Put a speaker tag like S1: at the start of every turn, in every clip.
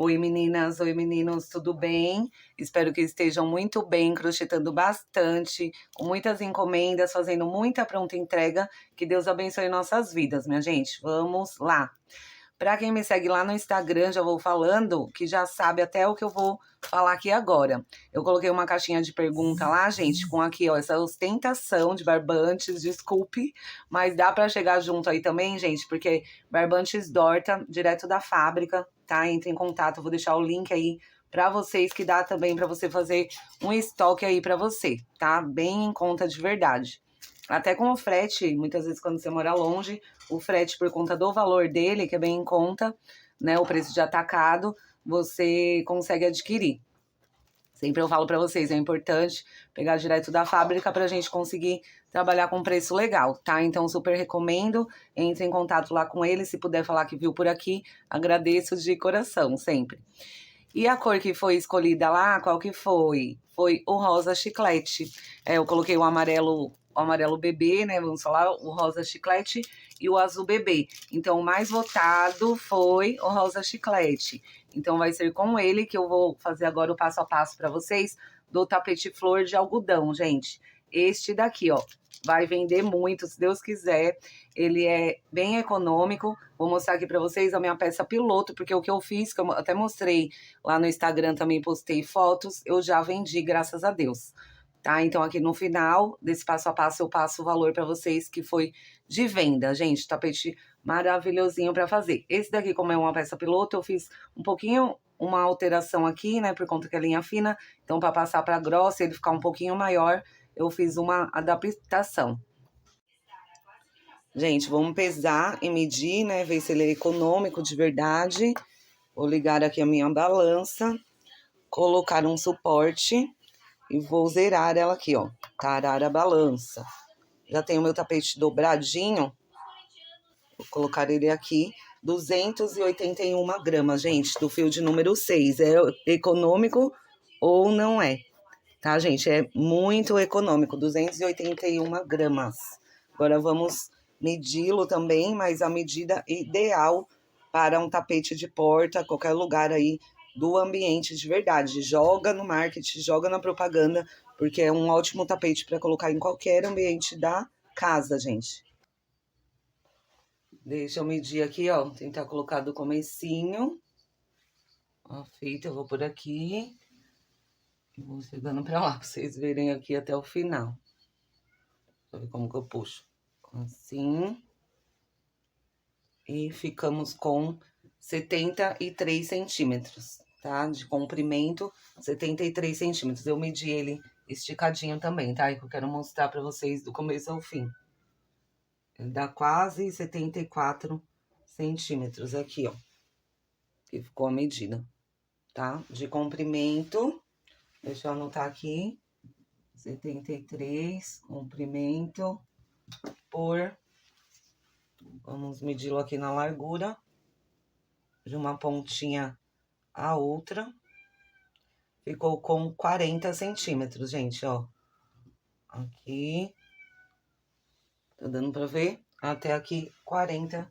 S1: Oi meninas, oi meninos, tudo bem? Espero que estejam muito bem, crochetando bastante, com muitas encomendas, fazendo muita pronta entrega. Que Deus abençoe nossas vidas, minha gente. Vamos lá. Para quem me segue lá no Instagram, já vou falando, que já sabe até o que eu vou falar aqui agora. Eu coloquei uma caixinha de pergunta lá, gente, com aqui, ó, essa ostentação de barbantes, desculpe, mas dá para chegar junto aí também, gente, porque barbantes Dorta, direto da fábrica, tá? Entre em contato, eu vou deixar o link aí para vocês, que dá também para você fazer um estoque aí para você, tá? Bem em conta de verdade. Até com o frete, muitas vezes quando você mora longe, o frete por conta do valor dele, que é bem em conta, né, o preço de atacado, você consegue adquirir. Sempre eu falo para vocês, é importante pegar direto da fábrica para a gente conseguir trabalhar com preço legal, tá? Então, super recomendo, entre em contato lá com ele, se puder falar que viu por aqui, agradeço de coração, sempre. E a cor que foi escolhida lá, qual que foi? Foi o rosa chiclete. Eu coloquei o amarelo bebê, né? Vamos falar, o rosa chiclete e o azul bebê. Então, o mais votado foi o rosa chiclete. Então, vai ser com ele que eu vou fazer agora o passo a passo para vocês do tapete flor de algodão, gente. Este daqui, ó, vai vender muito, se Deus quiser. Ele é bem econômico. Vou mostrar aqui para vocês a minha peça piloto, porque o que eu fiz, que eu até mostrei lá no Instagram, também postei fotos, eu já vendi, graças a Deus. Tá? Então, aqui no final desse passo a passo, eu passo o valor para vocês, que foi de venda, gente. Tapete maravilhosinho para fazer. Esse daqui, como é uma peça piloto, eu fiz um pouquinho uma alteração aqui, né? Por conta que é linha fina. Então, para passar para grossa e ele ficar um pouquinho maior, eu fiz uma adaptação. Gente, vamos pesar e medir, né? Ver se ele é econômico de verdade. Vou ligar aqui a minha balança, colocar um suporte e vou zerar ela aqui, ó. Tarar a balança. Já tenho o meu tapete dobradinho. Vou colocar ele aqui. 281 gramas, gente, do fio de número 6. É econômico ou não é? Tá, gente? É muito econômico. 281 gramas. Agora vamos medi-lo também, mas a medida ideal para um tapete de porta, qualquer lugar aí do ambiente de verdade. Joga no marketing, joga na propaganda, porque é um ótimo tapete para colocar em qualquer ambiente da casa, gente. Deixa eu medir aqui, ó. Tentar colocar do comecinho. Ó, feito, eu vou por aqui. E vou chegando pra lá, pra vocês verem aqui até o final. Deixa eu ver como que eu puxo. Assim. E ficamos com 73 centímetros, tá? De comprimento, 73 centímetros. Eu medi ele esticadinho também, tá? E que eu quero mostrar pra vocês do começo ao fim. Ele dá quase 74 centímetros aqui, ó. Que ficou a medida, tá? De comprimento, deixa eu anotar aqui. 73, comprimento por... Vamos medi-lo aqui na largura, de uma pontinha a outra. Ficou com 40 centímetros, gente, ó. Aqui. Tá dando pra ver? Até aqui, 40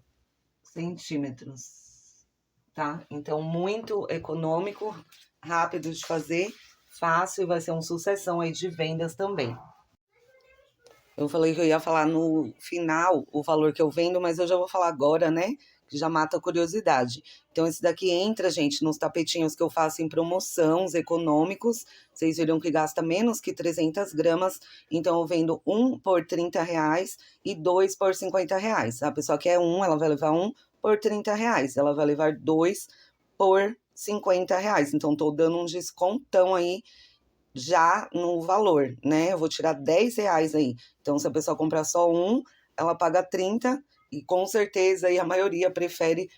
S1: centímetros, tá? Então, muito econômico, rápido de fazer, fácil, e vai ser uma sucessão aí de vendas também. Eu falei que eu ia falar no final o valor que eu vendo, mas eu já vou falar agora, né? Que já mata a curiosidade. Então, esse daqui entra, gente, nos tapetinhos que eu faço em promoção, os econômicos. Vocês viram que gasta menos que 300 gramas. Então, eu vendo um por R$30 e dois por R$50. A pessoa quer um, ela vai levar um por R$30. Ela vai levar dois por R$50. Então, tô dando um descontão aí já no valor, né? Eu vou tirar R$10 aí. Então, se a pessoa comprar só um, ela paga 30 e com certeza aí a maioria prefere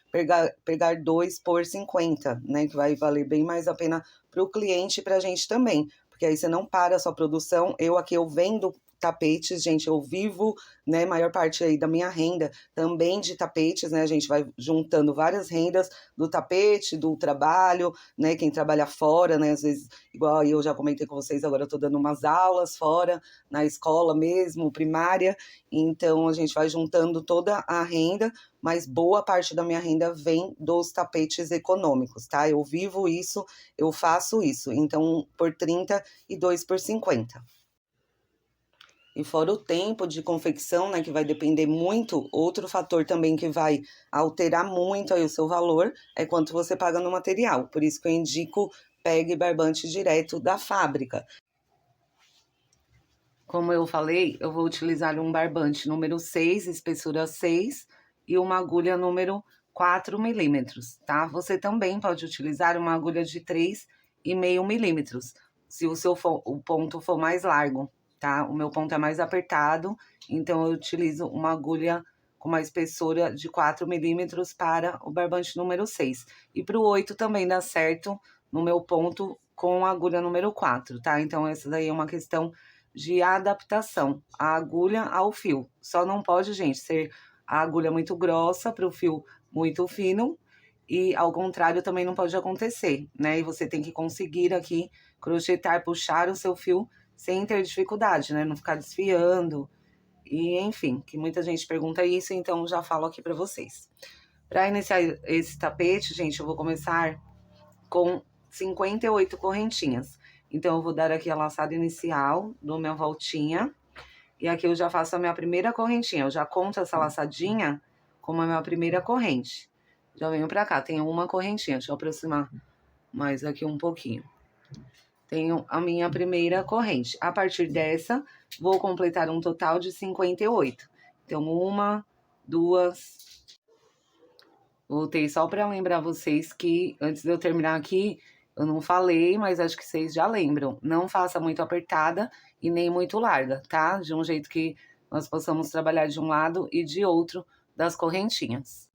S1: pegar dois por 50, né? Que vai valer bem mais a pena para o cliente e para a gente também. Porque aí você não para a sua produção. Eu aqui eu vendo tapetes, gente, eu vivo, né, maior parte aí da minha renda também de tapetes, né, a gente vai juntando várias rendas do tapete, do trabalho, né, quem trabalha fora, né, às vezes, igual eu já comentei com vocês, agora eu tô dando umas aulas fora, na escola mesmo, primária, então a gente vai juntando toda a renda, mas boa parte da minha renda vem dos tapetes econômicos, tá? Eu vivo isso, eu faço isso, então por 30 e 2 por 50. E fora o tempo de confecção, né, que vai depender muito, outro fator também que vai alterar muito aí o seu valor é quanto você paga no material. Por isso que eu indico pegue barbante direto da fábrica. Como eu falei, eu vou utilizar um barbante número 6, espessura 6, e uma agulha número 4 milímetros, tá? Você também pode utilizar uma agulha de 3,5 milímetros, se o ponto for mais largo, tá? O meu ponto é mais apertado, então eu utilizo uma agulha com uma espessura de 4 milímetros para o barbante número 6. E para o 8 também dá certo no meu ponto com a agulha número 4, tá? Então essa daí é uma questão de adaptação, a agulha ao fio. Só não pode, gente, ser a agulha muito grossa para o fio muito fino, e ao contrário também não pode acontecer, né? E você tem que conseguir aqui crochetar, puxar o seu fio sem ter dificuldade, né? Não ficar desfiando, e enfim, que muita gente pergunta isso, então já falo aqui para vocês. Para iniciar esse tapete, gente, eu vou começar com 58 correntinhas. Então, eu vou dar aqui a laçada inicial, dou minha voltinha, e aqui eu já faço a minha primeira correntinha. Eu já conto essa laçadinha como a minha primeira corrente. Já venho pra cá, tenho uma correntinha, deixa eu aproximar mais aqui um pouquinho. Tenho a minha primeira corrente. A partir dessa, vou completar um total de 58. Então, uma, duas... Voltei só para lembrar vocês que, antes de eu terminar aqui, eu não falei, mas acho que vocês já lembram. Não faça muito apertada e nem muito larga, tá? De um jeito que nós possamos trabalhar de um lado e de outro das correntinhas.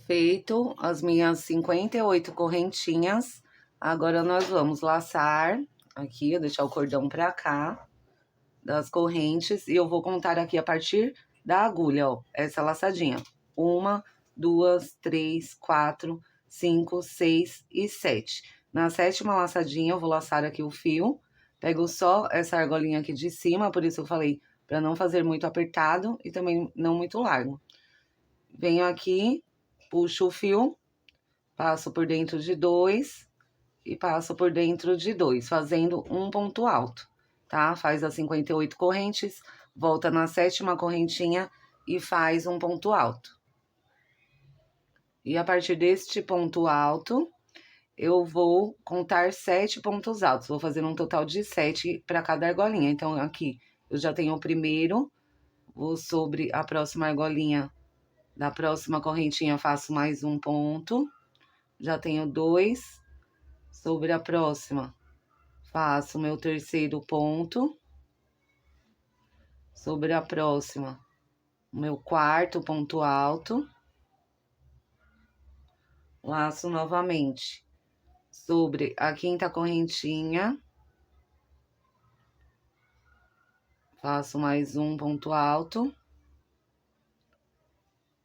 S1: Feito as minhas 58 correntinhas, agora nós vamos laçar aqui, eu deixar o cordão para cá, das correntes, e eu vou contar aqui a partir da agulha, ó, essa laçadinha. Uma, duas, três, quatro, cinco, seis e 7. Na sétima laçadinha, eu vou laçar aqui o fio. Pego só essa argolinha aqui de cima, por isso eu falei para não fazer muito apertado e também não muito largo. Venho aqui, puxo o fio, passo por dentro de 2 e passo por dentro de 2, fazendo um ponto alto, tá? Faz as 58 correntes, volta na sétima correntinha e faz um ponto alto. E a partir deste ponto alto, eu vou contar 7 pontos altos. Vou fazer um total de 7 para cada argolinha. Então, aqui eu já tenho o primeiro, vou sobre a próxima argolinha da próxima correntinha, faço mais um ponto. Já tenho 2, sobre a próxima, faço o meu terceiro ponto. Sobre a próxima, o meu quarto ponto alto. Laço novamente sobre a quinta correntinha, faço mais um ponto alto.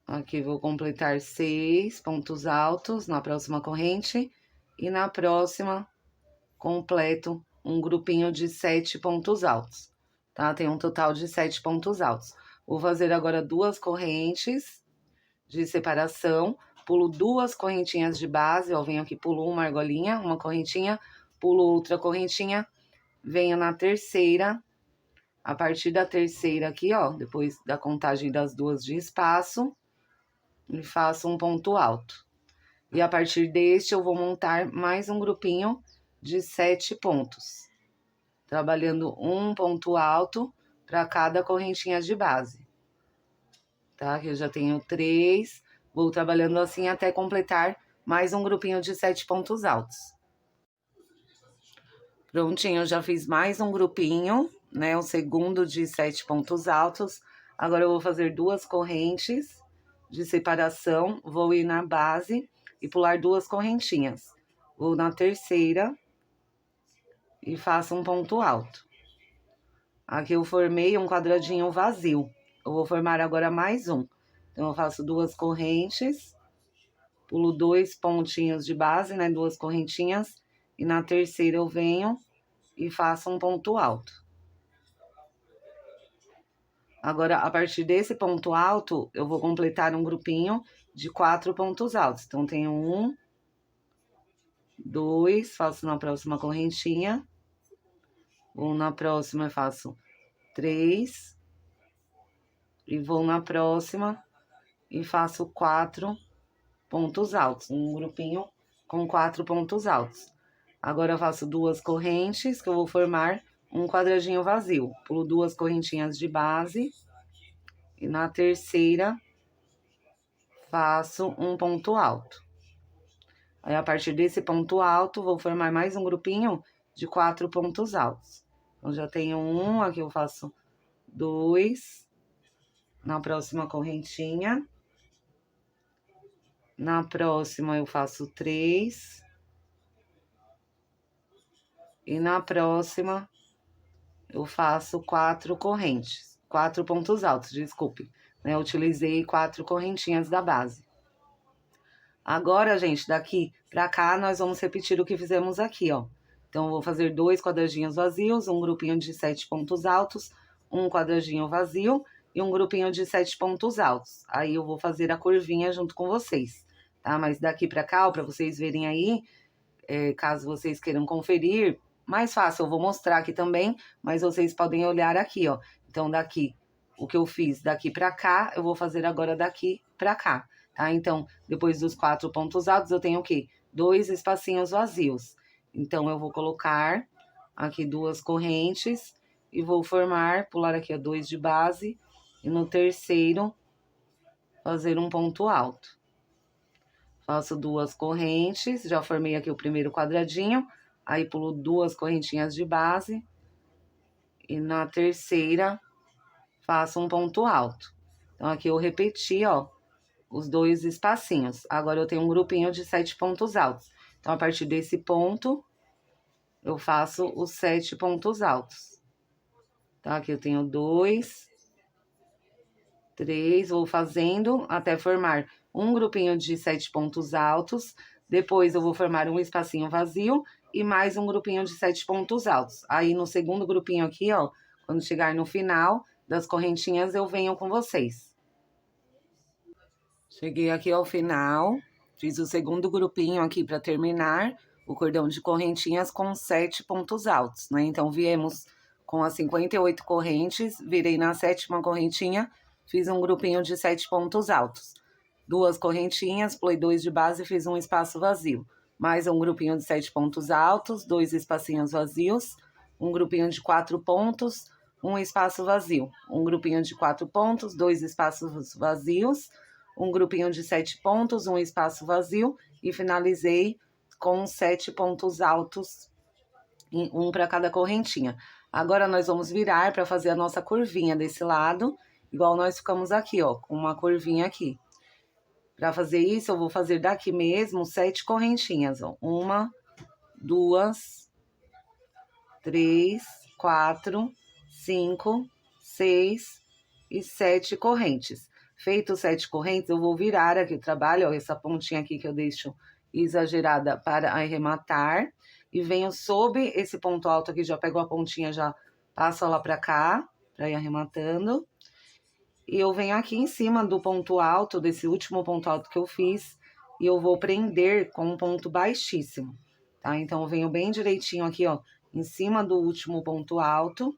S1: Aqui vou completar 6 pontos altos na próxima corrente, e na próxima completo um grupinho de 7 pontos altos, tá? Tem um total de 7 pontos altos. Vou fazer agora 2 correntes de separação, pulo 2 correntinhas de base, ó, venho aqui, pulo uma argolinha, uma correntinha, pulo outra correntinha, venho na terceira, a partir da terceira aqui, ó, depois da contagem das 2 de espaço, e faço um ponto alto. E a partir deste, eu vou montar mais um grupinho de 7 pontos, trabalhando um ponto alto para cada correntinha de base, tá? Aqui eu já tenho 3, vou trabalhando assim até completar mais um grupinho de 7 pontos altos. Prontinho, eu já fiz mais um grupinho, né? O segundo de 7 pontos altos. Agora eu vou fazer 2 correntes de separação, vou ir na base e pular 2 correntinhas. Vou na terceira e faço um ponto alto. Aqui eu formei um quadradinho vazio. Eu vou formar agora mais um. Então, eu faço 2 correntes, pulo 2 pontinhos de base, né? 2 correntinhas. E na terceira eu venho e faço um ponto alto. Agora, a partir desse ponto alto, eu vou completar um grupinho de 4 pontos altos. Então, tenho 1, 2, faço na próxima correntinha. Vou na próxima e faço 3. E vou na próxima e faço 4 pontos altos. Um grupinho com 4 pontos altos. Agora eu faço 2 correntes, que eu vou formar um quadradinho vazio. Pulo 2 correntinhas de base. E na terceira, faço um ponto alto. Aí, a partir desse ponto alto, vou formar mais um grupinho de 4 pontos altos. Então, já tenho 1, aqui eu faço 2. Na próxima correntinha. Na próxima, eu faço 3. E na próxima, eu faço 4 correntes. 4 pontos altos, desculpe. Eu utilizei 4 correntinhas da base. Agora, gente, daqui pra cá, nós vamos repetir o que fizemos aqui, ó. Então, eu vou fazer 2 quadradinhos vazios, um grupinho de 7 pontos altos, um quadradinho vazio e um grupinho de 7 pontos altos. Aí, eu vou fazer a curvinha junto com vocês, tá? Mas daqui pra cá, ó, pra vocês verem aí, caso vocês queiram conferir, mais fácil, eu vou mostrar aqui também, mas vocês podem olhar aqui, ó. Então, daqui, o que eu fiz daqui pra cá, eu vou fazer agora daqui pra cá, tá? Então, depois dos 4 pontos altos, eu tenho o quê? 2 espacinhos vazios. Então, eu vou colocar aqui 2 correntes e vou formar, pular aqui a 2 de base, e no terceiro, fazer um ponto alto. Faço 2 correntes, já formei aqui o primeiro quadradinho, aí pulo 2 correntinhas de base, e na terceira, faço um ponto alto. Então, aqui eu repeti, ó, os 2 espacinhos. Agora, eu tenho um grupinho de 7 pontos altos. Então, a partir desse ponto, eu faço os 7 pontos altos. Então, aqui eu tenho 2, 3, vou fazendo até formar um grupinho de 7 pontos altos. Depois, eu vou formar um espacinho vazio e mais um grupinho de 7 pontos altos. Aí, no segundo grupinho aqui, ó, quando chegar no final das correntinhas, eu venho com vocês. Cheguei aqui ao final, fiz o segundo grupinho aqui para terminar o cordão de correntinhas com 7 pontos altos, né? Então, viemos com as 58 correntes, virei na 7ª correntinha, fiz um grupinho de 7 pontos altos. 2 correntinhas, pulei 2 de base e fiz um espaço vazio. Mais um grupinho de 7 pontos altos, 2 espacinhos vazios, um grupinho de 4 pontos, um espaço vazio. Um grupinho de 4 pontos, 2 espaços vazios, um grupinho de 7 pontos, um espaço vazio e finalizei com 7 pontos altos, um para cada correntinha. Agora, nós vamos virar para fazer a nossa curvinha desse lado, igual nós ficamos aqui, ó, com uma curvinha aqui. Para fazer isso, eu vou fazer daqui mesmo 7 correntinhas, ó. 1, 2, 3, 4, 5, 6 e 7 correntes. Feito 7 correntes, eu vou virar aqui o trabalho, ó, essa pontinha aqui que eu deixo exagerada para arrematar. E venho sob esse ponto alto aqui, já pego a pontinha, já passo ela pra cá, pra ir arrematando. E eu venho aqui em cima do ponto alto, desse último ponto alto que eu fiz, e eu vou prender com um ponto baixíssimo, tá? Então, eu venho bem direitinho aqui, ó, em cima do último ponto alto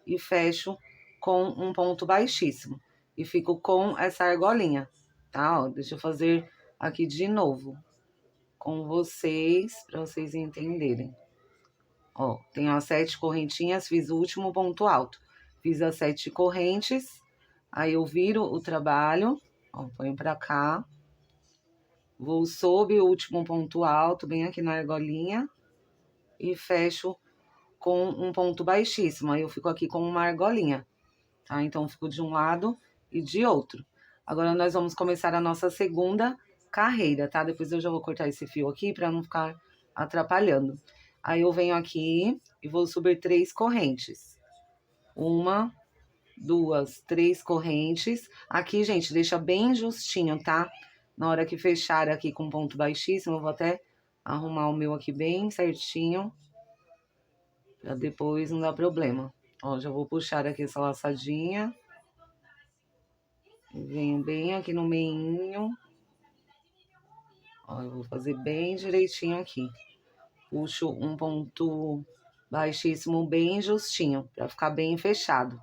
S1: e fecho com um ponto baixíssimo. E fico com essa argolinha, tá? Ó, deixa eu fazer aqui de novo com vocês, para vocês entenderem. Ó, tenho as 7 correntinhas, fiz o último ponto alto. Fiz as 7 correntes, aí eu viro o trabalho, ó, ponho pra cá. Vou sob o último ponto alto, bem aqui na argolinha, e fecho com um ponto baixíssimo. Aí eu fico aqui com uma argolinha, tá? Então, eu fico de um lado e de outro. Agora, nós vamos começar a nossa segunda carreira, tá? Depois eu já vou cortar esse fio aqui pra não ficar atrapalhando. Aí, eu venho aqui e vou subir 3 correntes. Uma, duas, três correntes. Aqui, gente, deixa bem justinho, tá? Na hora que fechar aqui com ponto baixíssimo, eu vou até arrumar o meu aqui bem certinho. Pra depois não dar problema. Ó, já vou puxar aqui essa laçadinha. Venho bem aqui no meinho. Ó, eu vou fazer bem direitinho aqui. Puxo um ponto baixíssimo bem justinho, pra ficar bem fechado.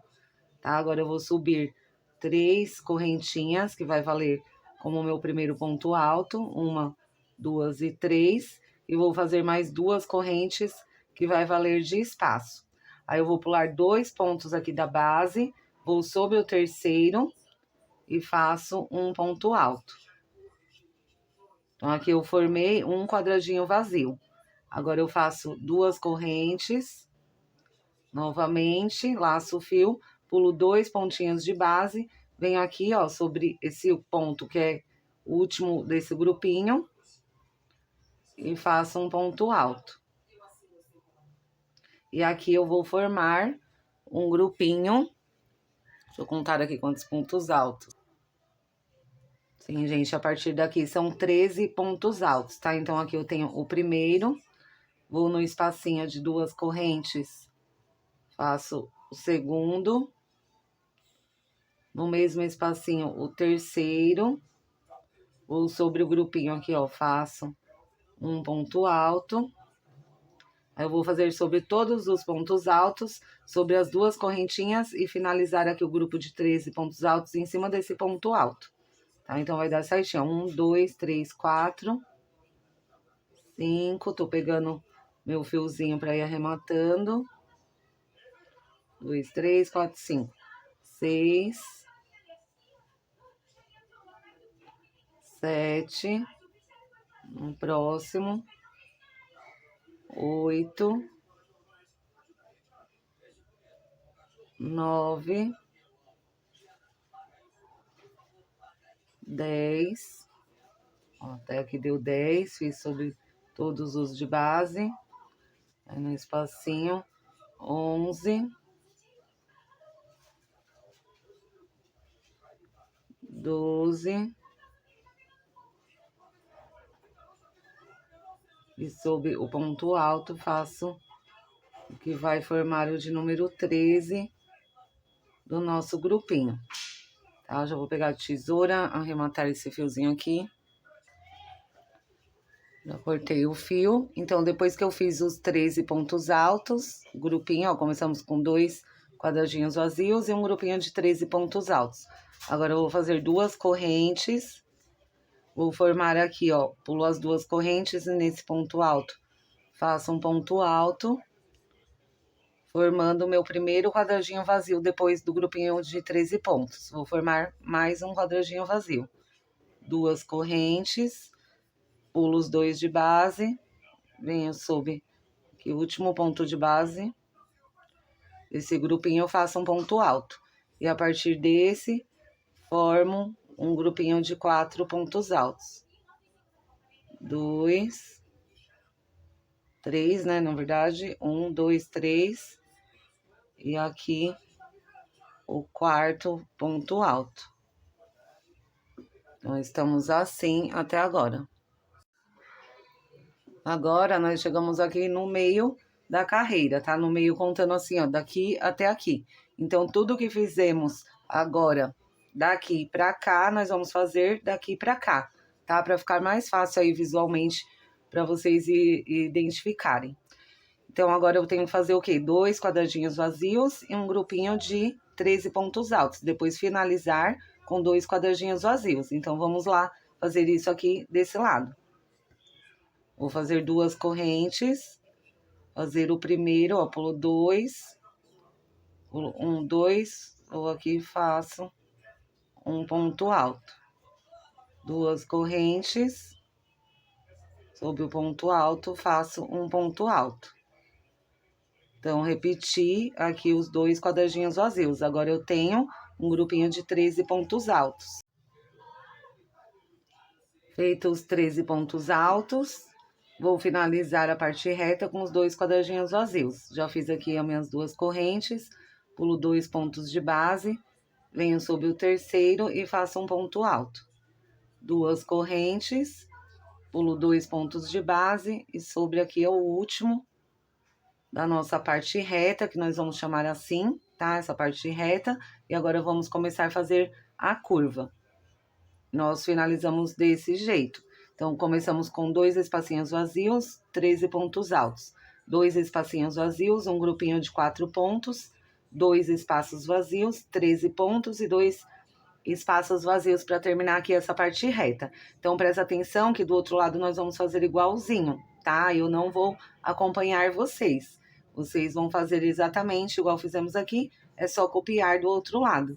S1: Tá? Agora eu vou subir 3 correntinhas, que vai valer como meu primeiro ponto alto. 1, 2 e 3. E vou fazer mais 2 correntes, que vai valer de espaço. Aí eu vou pular 2 pontos aqui da base, vou sobre o terceiro e faço um ponto alto. Então, aqui eu formei um quadradinho vazio. Agora eu faço 2 correntes, novamente, laço o fio, pulo 2 pontinhos de base, venho aqui, ó, sobre esse ponto que é o último desse grupinho e faço um ponto alto. E aqui eu vou formar um grupinho. Deixa eu contar aqui quantos pontos altos. Sim, gente, a partir daqui são 13 pontos altos, tá? Então, aqui eu tenho o primeiro, vou no espacinho de 2 correntes, faço o segundo, no mesmo espacinho o terceiro, vou sobre o grupinho aqui, ó, faço um ponto alto. Aí eu vou fazer sobre todos os pontos altos, sobre as 2 correntinhas e finalizar aqui o grupo de 13 pontos altos em cima desse ponto alto. Tá? Então, vai dar certinho. 1, 2, 3, 4, 5. Tô pegando meu fiozinho pra ir arrematando. 2, 3, 4, 5. 6, 7. No próximo. 8, 9, 10. Ó, até aqui deu 10, fiz sobre todos os de base. Aí no espacinho, 11, 12. E sob o ponto alto, faço o que vai formar o de número 13 do nosso grupinho. Tá? Já vou pegar a tesoura, arrematar esse fiozinho aqui. Já cortei o fio. Então, depois que eu fiz os 13 pontos altos, grupinho, ó, começamos com 2 quadradinhos vazios e um grupinho de 13 pontos altos. Agora, eu vou fazer 2 correntes. Vou formar aqui, ó, pulo as 2 correntes e nesse ponto alto faço um ponto alto, formando o meu primeiro quadradinho vazio depois do grupinho de 13 pontos. Vou formar mais um quadradinho vazio. 2 correntes, pulo os 2 de base, venho sob aqui o último ponto de base. Esse grupinho eu faço um ponto alto. E a partir desse, formo um grupinho de 4 pontos altos. 2, 3, né, na verdade, 1, 2, 3, e aqui o quarto ponto alto. Então, estamos assim até agora. Agora, nós chegamos aqui no meio da carreira, tá? No meio contando assim, ó, daqui até aqui. Então, tudo que fizemos agora, daqui pra cá, nós vamos fazer daqui pra cá, tá? Pra ficar mais fácil aí visualmente, pra vocês identificarem. Então, agora eu tenho que fazer o quê? 2 quadradinhos vazios e um grupinho de 13 pontos altos. Depois, finalizar com 2 quadradinhos vazios. Então, vamos lá fazer isso aqui desse lado. Vou fazer 2 correntes. Fazer o primeiro, ó, pulo 2. Pulo 1, 2. Ou aqui faço um ponto alto. 2 correntes. Sobre o ponto alto, faço um ponto alto. Então, repeti aqui os 2 quadradinhos vazios. Agora, eu tenho um grupinho de 13 pontos altos. Feito os 13 pontos altos, vou finalizar a parte reta com os 2 quadradinhos vazios. Já fiz aqui as minhas 2 correntes, pulo 2 pontos de base, venho sobre o terceiro e faço um ponto alto. 2 correntes, pulo 2 pontos de base e sobre aqui é o último da nossa parte reta, que nós vamos chamar assim, tá? Essa parte reta. E agora vamos começar a fazer a curva. Nós finalizamos desse jeito. Então, começamos com 2 espacinhos vazios, 13 pontos altos. 2 espacinhos vazios, um grupinho de 4 pontos, 2 espaços vazios, 13 pontos e 2 espaços vazios para terminar aqui essa parte reta. Então, presta atenção que do outro lado nós vamos fazer igualzinho, tá? Eu não vou acompanhar vocês. Vocês vão fazer exatamente igual fizemos aqui, é só copiar do outro lado.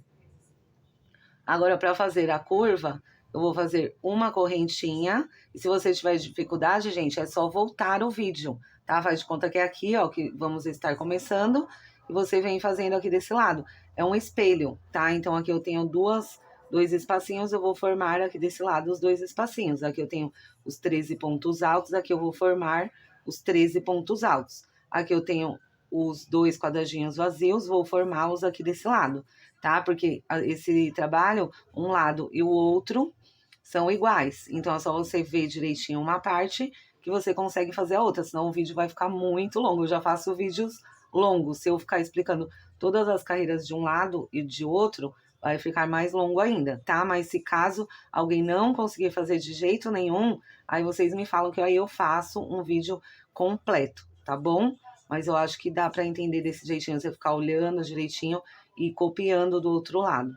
S1: Agora, para fazer a curva, eu vou fazer uma correntinha. E se você tiver dificuldade, gente, é só voltar o vídeo, tá? Faz de conta que é aqui, ó, que vamos estar começando. E você vem fazendo aqui desse lado. É um espelho, tá? Então, aqui eu tenho dois espacinhos, eu vou formar aqui desse lado os 2 espacinhos. Aqui eu tenho os 13 pontos altos, aqui eu vou formar os 13 pontos altos. Aqui eu tenho os 2 quadradinhos vazios, vou formá-los aqui desse lado, tá? Porque esse trabalho, um lado e o outro, são iguais. Então, é só você ver direitinho uma parte que você consegue fazer a outra, senão o vídeo vai ficar muito longo. Eu já faço vídeos longos. Se eu ficar explicando todas as carreiras de um lado e de outro, vai ficar mais longo ainda, tá? Mas se caso alguém não conseguir fazer de jeito nenhum, aí vocês me falam que aí eu faço um vídeo completo, tá bom? Mas eu acho que dá para entender desse jeitinho, você ficar olhando direitinho e copiando do outro lado,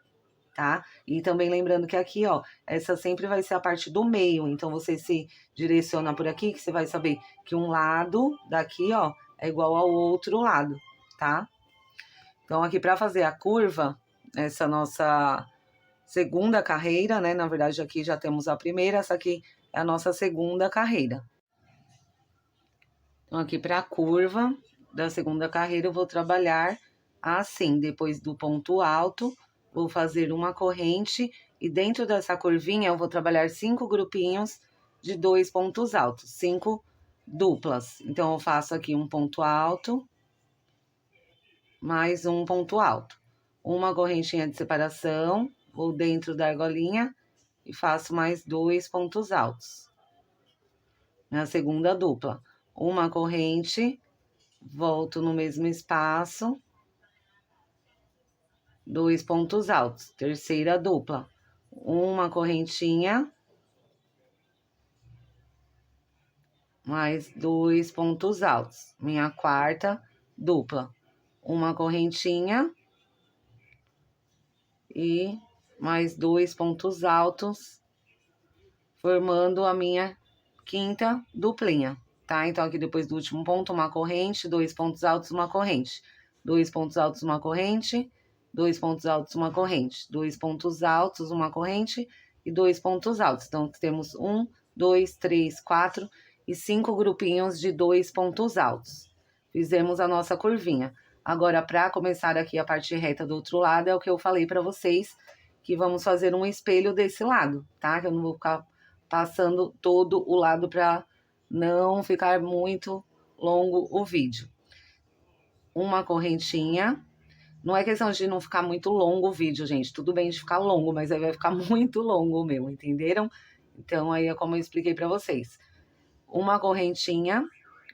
S1: tá? E também lembrando que aqui, ó, essa sempre vai ser a parte do meio, então você se direciona por aqui, que você vai saber que um lado daqui, ó, é igual ao outro lado, tá? Então, aqui para fazer a curva, essa nossa segunda carreira, né? Na verdade, aqui já temos a primeira, essa aqui é a nossa segunda carreira. Então, aqui para a curva da segunda carreira, eu vou trabalhar assim, depois do ponto alto, vou fazer uma corrente e dentro dessa curvinha eu vou trabalhar 5 grupinhos de 2 pontos altos, 5 duplas. Então, eu faço aqui um ponto alto, mais um ponto alto. Uma correntinha de separação, vou dentro da argolinha e faço mais 2 pontos altos. Na segunda dupla, uma corrente, volto no mesmo espaço, 2 pontos altos. Terceira dupla, uma correntinha, mais 2 pontos altos. Minha quarta dupla, uma correntinha e mais 2 pontos altos, formando a minha quinta duplinha, tá? Então, aqui depois do último ponto, uma corrente, 2 pontos altos, uma corrente. 2 pontos altos, uma corrente, 2 pontos altos, uma corrente. 2 pontos altos, uma corrente e 2 pontos altos. Então, temos 1, 2, 3, 4 e 5 grupinhos de 2 pontos altos. Fizemos a nossa curvinha. Agora, para começar aqui a parte reta do outro lado, é o que eu falei para vocês, que vamos fazer um espelho desse lado, tá? Que eu não vou ficar passando todo o lado para não ficar muito longo o vídeo. Uma correntinha. Não é questão de não ficar muito longo o vídeo, gente. Tudo bem de ficar longo, mas aí vai ficar muito longo o meu, entenderam? Então, aí é como eu expliquei para vocês. Uma correntinha.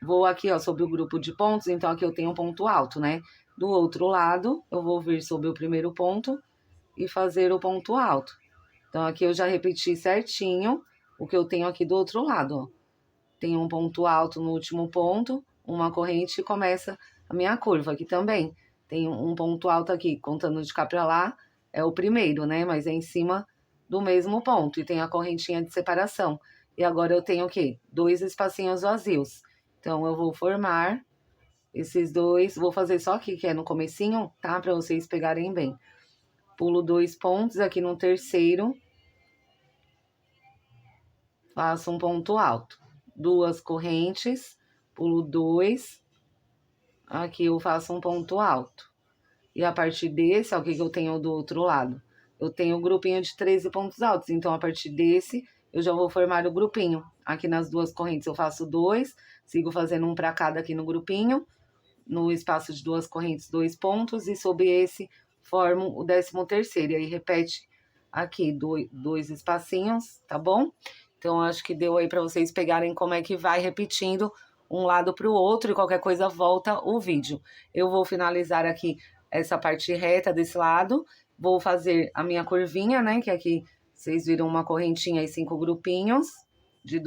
S1: Vou aqui, ó, sobre o grupo de pontos. Então, aqui eu tenho um ponto alto, né? Do outro lado, eu vou vir sobre o primeiro ponto e fazer o ponto alto. Então, aqui eu já repeti certinho o que eu tenho aqui do outro lado, ó. Tem um ponto alto no último ponto, uma corrente e começa a minha curva. Aqui também tem um ponto alto aqui, contando de cá pra lá, é o primeiro, né? Mas é em cima do mesmo ponto e tem a correntinha de separação. E agora eu tenho o quê? 2 espacinhos vazios. Então, eu vou formar esses 2, vou fazer só aqui, que é no comecinho, tá? Pra vocês pegarem bem. Pulo 2 pontos aqui no terceiro. Faço um ponto alto. 2 correntes, pulo 2. Aqui eu faço um ponto alto. E a partir desse, ó, o que eu tenho do outro lado? Eu tenho um grupinho de 13 pontos altos. Então, a partir desse, eu já vou formar o grupinho. Aqui nas 2 correntes eu faço 2, sigo fazendo um pra cada aqui no grupinho. no espaço de 2 correntes, 2 pontos, e sobre esse formo o 13º. E aí repete aqui 2 espacinhos, tá bom? Então, acho que deu aí para vocês pegarem como é que vai repetindo um lado para o outro, e qualquer coisa volta o vídeo. Eu vou finalizar aqui essa parte reta desse lado, vou fazer a minha curvinha, né, que aqui vocês viram uma correntinha e 5 grupinhos de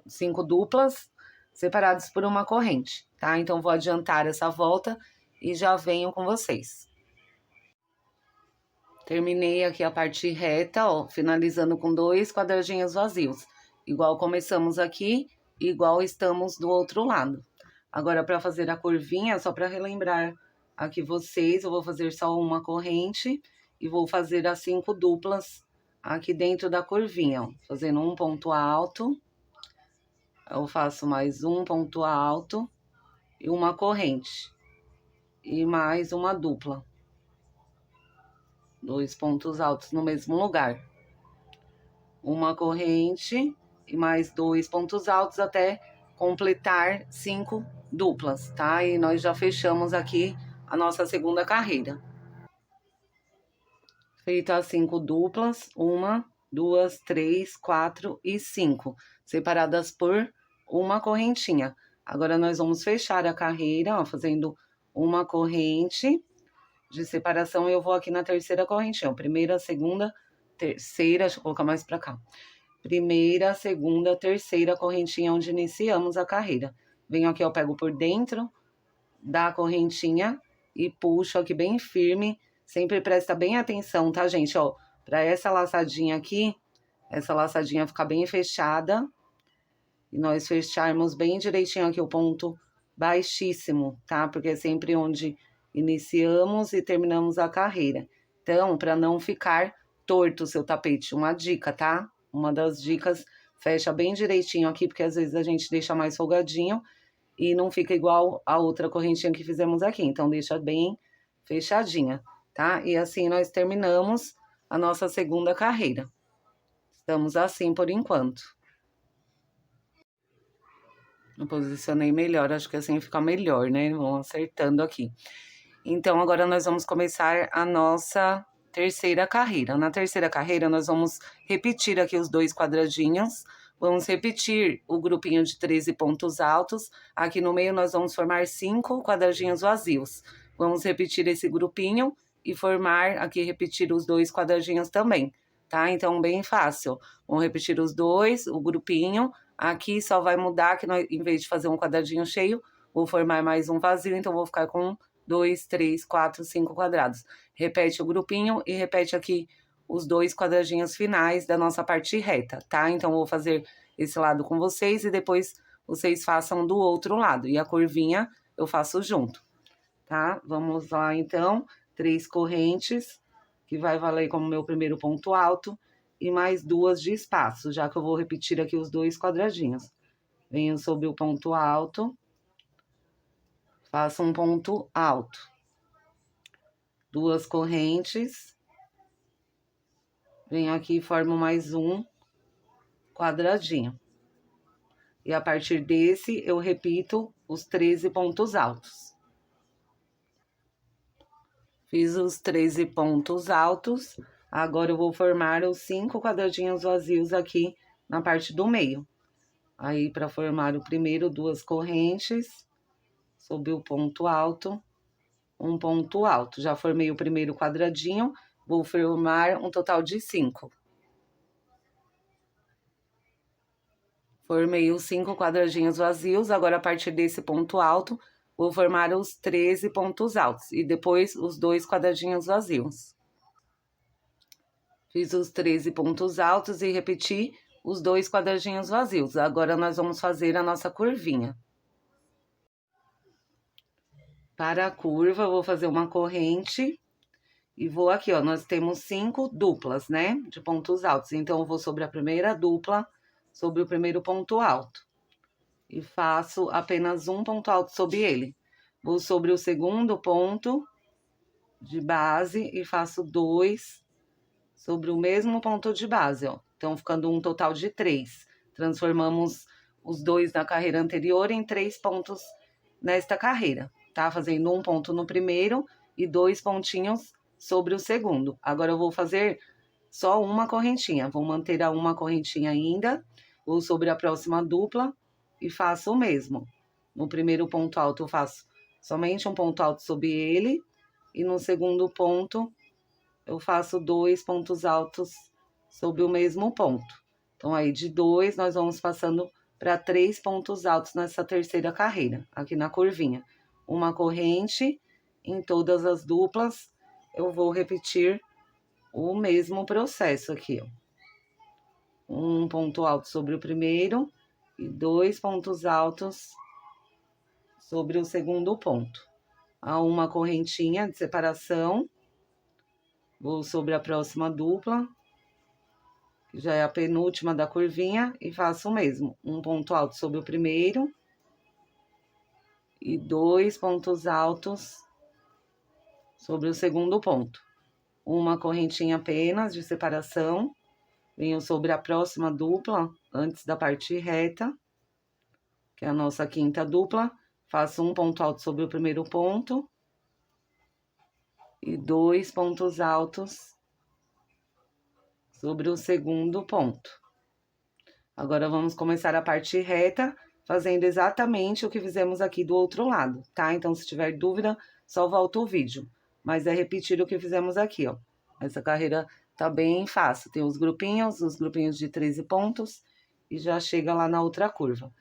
S1: 5 duplas, separados por uma corrente, tá? Então, vou adiantar essa volta e já venho com vocês. Terminei aqui a parte reta, ó, finalizando com 2 quadradinhos vazios. Igual começamos aqui, igual estamos do outro lado. Agora, para fazer a curvinha, só para relembrar aqui vocês, eu vou fazer só uma corrente e vou fazer as 5 duplas aqui dentro da curvinha, ó. Fazendo um ponto alto, eu faço mais um ponto alto e uma corrente. E mais uma dupla. 2 pontos altos no mesmo lugar. Uma corrente e mais 2 pontos altos até completar 5 duplas, tá? E nós já fechamos aqui a nossa segunda carreira. Feito as 5 duplas, 1, 2, 3, 4 e 5, separadas por uma correntinha. Agora, nós vamos fechar a carreira, ó, fazendo uma corrente de separação. Eu vou aqui na terceira correntinha, ó, primeira, segunda, terceira, deixa eu colocar mais pra cá. Primeira, segunda, terceira correntinha onde iniciamos a carreira. Venho aqui, eu pego por dentro da correntinha e puxo aqui bem firme. Sempre presta bem atenção, tá, gente? Ó, pra essa laçadinha aqui, essa laçadinha ficar bem fechada. E nós fecharmos bem direitinho aqui o ponto baixíssimo, tá? Porque é sempre onde iniciamos e terminamos a carreira. Então, para não ficar torto o seu tapete, uma dica, tá? Uma das dicas, fecha bem direitinho aqui, porque às vezes a gente deixa mais folgadinho e não fica igual a outra correntinha que fizemos aqui. Então, deixa bem fechadinha, tá? E assim nós terminamos a nossa segunda carreira. Estamos assim por enquanto. Eu posicionei melhor, acho que assim fica melhor, né? Vamos acertando aqui. Então, agora nós vamos começar a nossa terceira carreira. Na terceira carreira, nós vamos repetir aqui os 2 quadradinhos. Vamos repetir o grupinho de 13 pontos altos. Aqui no meio, nós vamos formar 5 quadradinhos vazios. Vamos repetir esse grupinho e formar aqui, repetir os 2 quadradinhos também, tá? Então, bem fácil. Vamos repetir os 2, o grupinho. Aqui só vai mudar que nós, em vez de fazer um quadradinho cheio, vou formar mais um vazio, então vou ficar com 2, 3, 4, 5 quadrados. Repete o grupinho e repete aqui os 2 quadradinhos finais da nossa parte reta, tá? Então, vou fazer esse lado com vocês e depois vocês façam do outro lado. E a curvinha eu faço junto, tá? Vamos lá, então. 3 correntes, que vai valer como meu primeiro ponto alto, e mais 2 de espaço, já que eu vou repetir aqui os 2 quadradinhos. Venho sobre o ponto alto, faço um ponto alto. 2 correntes. Venho aqui e formo mais um quadradinho. E a partir desse, eu repito os 13 pontos altos. Fiz os 13 pontos altos. Agora, eu vou formar os 5 quadradinhos vazios aqui na parte do meio. Aí, para formar o primeiro, 2 correntes, sob o ponto alto, um ponto alto. Já formei o primeiro quadradinho, vou formar um total de 5. Formei os 5 quadradinhos vazios, agora a partir desse ponto alto, vou formar os 13 pontos altos e depois os 2 quadradinhos vazios. Fiz os 13 pontos altos e repeti os 2 quadradinhos vazios. Agora, nós vamos fazer a nossa curvinha. Para a curva, eu vou fazer uma corrente e vou aqui, ó, nós temos 5 duplas, né, de pontos altos. Então, eu vou sobre a primeira dupla, sobre o primeiro ponto alto. E faço apenas um ponto alto sobre ele. Vou sobre o segundo ponto de base e faço 2 sobre o mesmo ponto de base, ó. Então, ficando um total de 3. Transformamos os 2 da carreira anterior em 3 pontos nesta carreira, tá? Fazendo um ponto no primeiro e 2 pontinhos sobre o segundo. Agora eu vou fazer só uma correntinha, vou manter a uma correntinha ainda, vou sobre a próxima dupla e faço o mesmo. No primeiro ponto alto eu faço somente um ponto alto sobre ele, e no segundo ponto eu faço 2 pontos altos sobre o mesmo ponto. Então, aí de 2, nós vamos passando para 3 pontos altos nessa terceira carreira, aqui na curvinha. Uma corrente em todas as duplas, eu vou repetir o mesmo processo aqui, ó. Um ponto alto sobre o primeiro e 2 pontos altos sobre o segundo ponto. Há uma correntinha de separação, vou sobre a próxima dupla, que já é a penúltima da curvinha, e faço o mesmo. Um ponto alto sobre o primeiro e 2 pontos altos sobre o segundo ponto. Uma correntinha apenas de separação, venho sobre a próxima dupla, antes da parte reta, que é a nossa quinta dupla, faço um ponto alto sobre o primeiro ponto e 2 pontos altos sobre o segundo ponto. Agora, vamos começar a parte reta, fazendo exatamente o que fizemos aqui do outro lado, tá? Então, se tiver dúvida, só volta o vídeo. Mas é repetir o que fizemos aqui, ó. Essa carreira tá bem fácil. Tem os grupinhos de 13 pontos, e já chega lá na outra curva.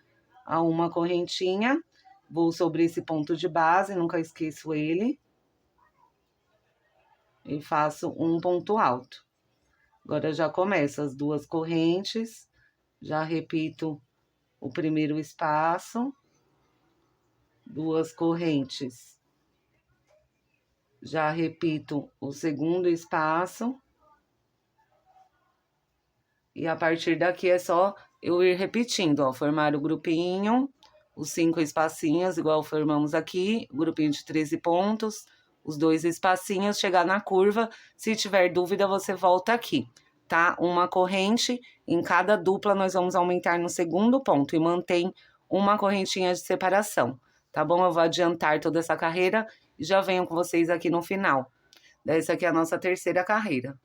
S1: Há uma correntinha, vou sobre esse ponto de base, nunca esqueço ele. E faço um ponto alto. Agora, já começo as 2 correntes, já repito o primeiro espaço, 2 correntes, já repito o segundo espaço, e a partir daqui é só eu ir repetindo, ó, formar o grupinho, os 5 espacinhos, igual formamos aqui, o grupinho de 13 pontos, os 2 espacinhos, chegar na curva. Se tiver dúvida, você volta aqui, tá? Uma corrente em cada dupla, nós vamos aumentar no segundo ponto e mantém uma correntinha de separação, tá bom? Eu vou adiantar toda essa carreira e já venho com vocês aqui no final. Essa aqui é a nossa terceira carreira.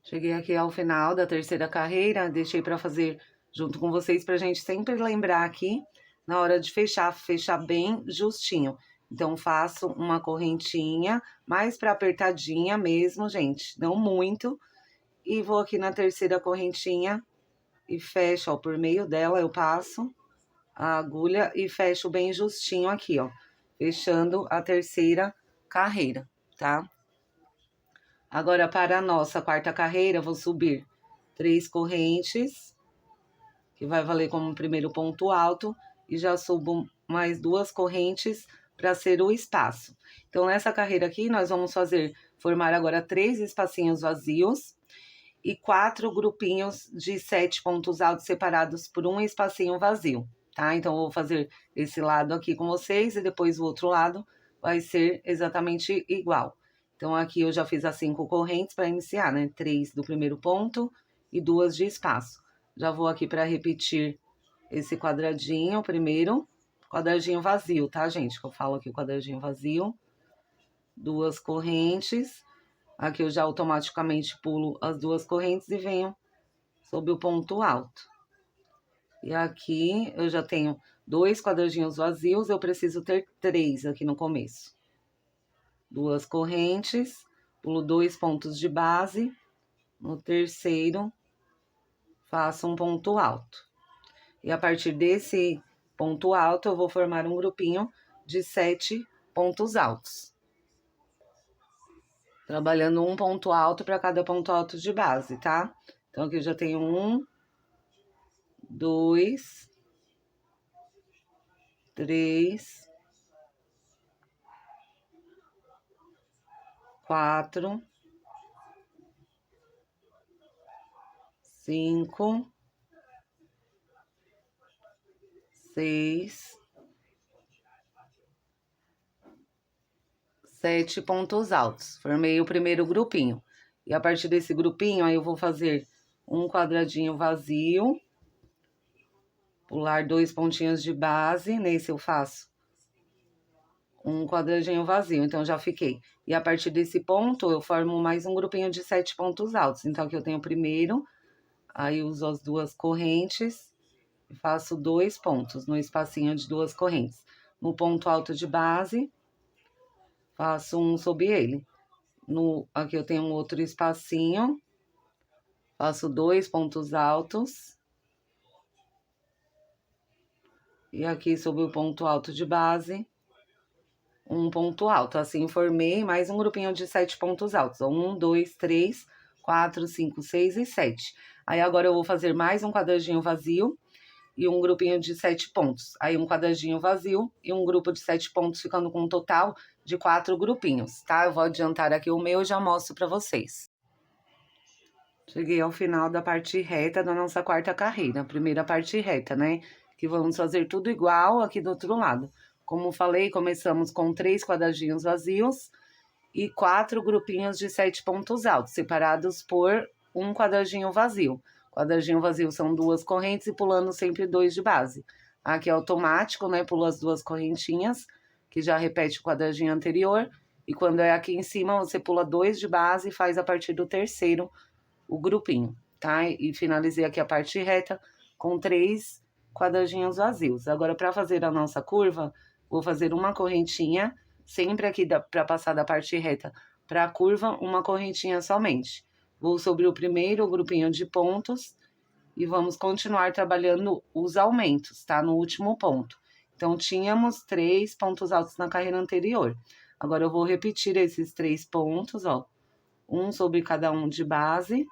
S1: Cheguei aqui ao final da terceira carreira, deixei para fazer junto com vocês, pra gente sempre lembrar aqui, na hora de fechar bem justinho. Então, faço uma correntinha, mais pra apertadinha mesmo, gente, não muito. E vou aqui na terceira correntinha e fecho, ó, por meio dela eu passo a agulha e fecho bem justinho aqui, ó. Fechando a terceira carreira, tá? Agora, para a nossa quarta carreira, vou subir 3 correntes, que vai valer como primeiro ponto alto, e já subo mais 2 correntes para ser o espaço. Então, nessa carreira aqui, nós vamos formar agora 3 espacinhos vazios e 4 grupinhos de 7 pontos altos separados por um espacinho vazio, tá? Então, eu vou fazer esse lado aqui com vocês e depois o outro lado vai ser exatamente igual. Então, aqui eu já fiz as 5 correntes para iniciar, né? 3 do primeiro ponto e 2 de espaço. Já vou aqui para repetir esse quadradinho primeiro, quadradinho vazio, tá, gente? Que eu falo aqui, quadradinho vazio. 2 correntes. Aqui eu já automaticamente pulo as 2 correntes e venho sobre o ponto alto. E aqui eu já tenho 2 quadradinhos vazios, eu preciso ter 3 aqui no começo. 2 correntes, pulo 2 pontos de base, no terceiro faço um ponto alto. E a partir desse ponto alto, eu vou formar um grupinho de 7 pontos altos. Trabalhando um ponto alto para cada ponto alto de base, tá? Então, aqui eu já tenho 1, 2, 3, 4, 5, 6, 7 pontos altos. Formei o primeiro grupinho. E a partir desse grupinho, aí eu vou fazer um quadradinho vazio, pular 2 pontinhos de base. Nesse eu faço um quadradinho vazio, então já fiquei. E a partir desse ponto, eu formo mais um grupinho de 7 pontos altos. Então, aqui eu tenho o primeiro, aí uso as 2 correntes e faço 2 pontos no espacinho de 2 correntes. No ponto alto de base, faço um sobre ele. Aqui eu tenho um outro espacinho, faço 2 pontos altos. E aqui sobre o ponto alto de base, um ponto alto. Assim, formei mais um grupinho de 7 pontos altos. 1, 2, 3, 4, 5, 6 e 7. Aí, agora eu vou fazer mais um quadradinho vazio e um grupinho de 7 pontos. Aí, um quadradinho vazio e um grupo de 7 pontos, ficando com um total de 4 grupinhos, tá? Eu vou adiantar aqui o meu e já mostro pra vocês. Cheguei ao final da parte reta da nossa quarta carreira, a primeira parte reta, né? Que vamos fazer tudo igual aqui do outro lado. Como falei, começamos com 3 quadradinhos vazios e 4 grupinhos de 7 pontos altos, separados por um quadradinho vazio. Quadradinho vazio são 2 correntes e pulando sempre 2 de base. Aqui é automático, né? Pulo as 2 correntinhas, que já repete o quadradinho anterior. E quando é aqui em cima, você pula 2 de base e faz a partir do terceiro o grupinho, tá? E finalizei aqui a parte reta com 3 quadradinhos vazios. Agora, para fazer a nossa curva, vou fazer uma correntinha, sempre aqui para passar da parte reta para a curva, uma correntinha somente. Vou sobre o primeiro grupinho de pontos e vamos continuar trabalhando os aumentos, tá? No último ponto. Então, tínhamos 3 pontos altos na carreira anterior. Agora, eu vou repetir esses 3 pontos, ó. Um sobre cada um de base.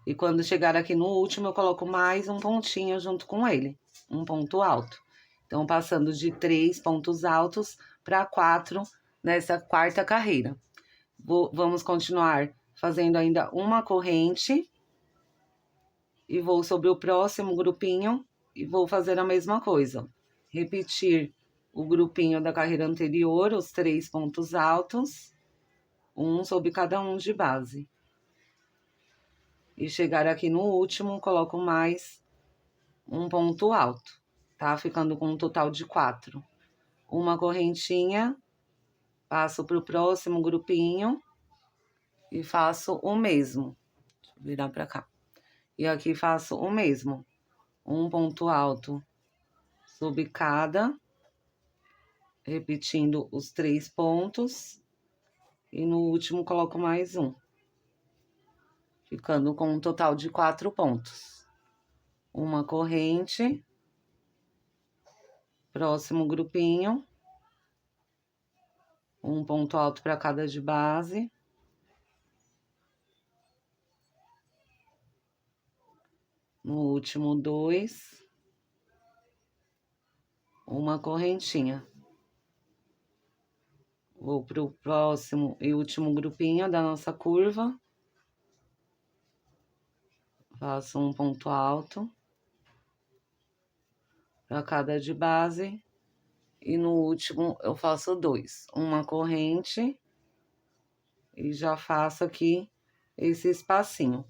S1: E quando chegar aqui no último, eu coloco mais um pontinho junto com ele, um ponto alto. Então, passando de 3 pontos altos para 4 nessa quarta carreira. Vamos continuar fazendo ainda uma corrente. E vou sobre o próximo grupinho e vou fazer a mesma coisa. Repetir o grupinho da carreira anterior, os 3 pontos altos, um sobre cada um de base. E chegar aqui no último, coloco mais um ponto alto, tá? Ficando com um total de 4. Uma correntinha, passo para o próximo grupinho e faço o mesmo. Deixa eu virar para cá. E aqui faço o mesmo. Um ponto alto sobre cada, repetindo os 3 pontos. E no último, coloco mais um. Ficando com um total de 4 pontos. Uma corrente. Próximo grupinho. Um ponto alto para cada de base. No último, 2. Uma correntinha. Vou para o próximo e último grupinho da nossa curva. Faço um ponto alto para cada de base. E no último, eu faço 2. Uma corrente. E já faço aqui esse espacinho,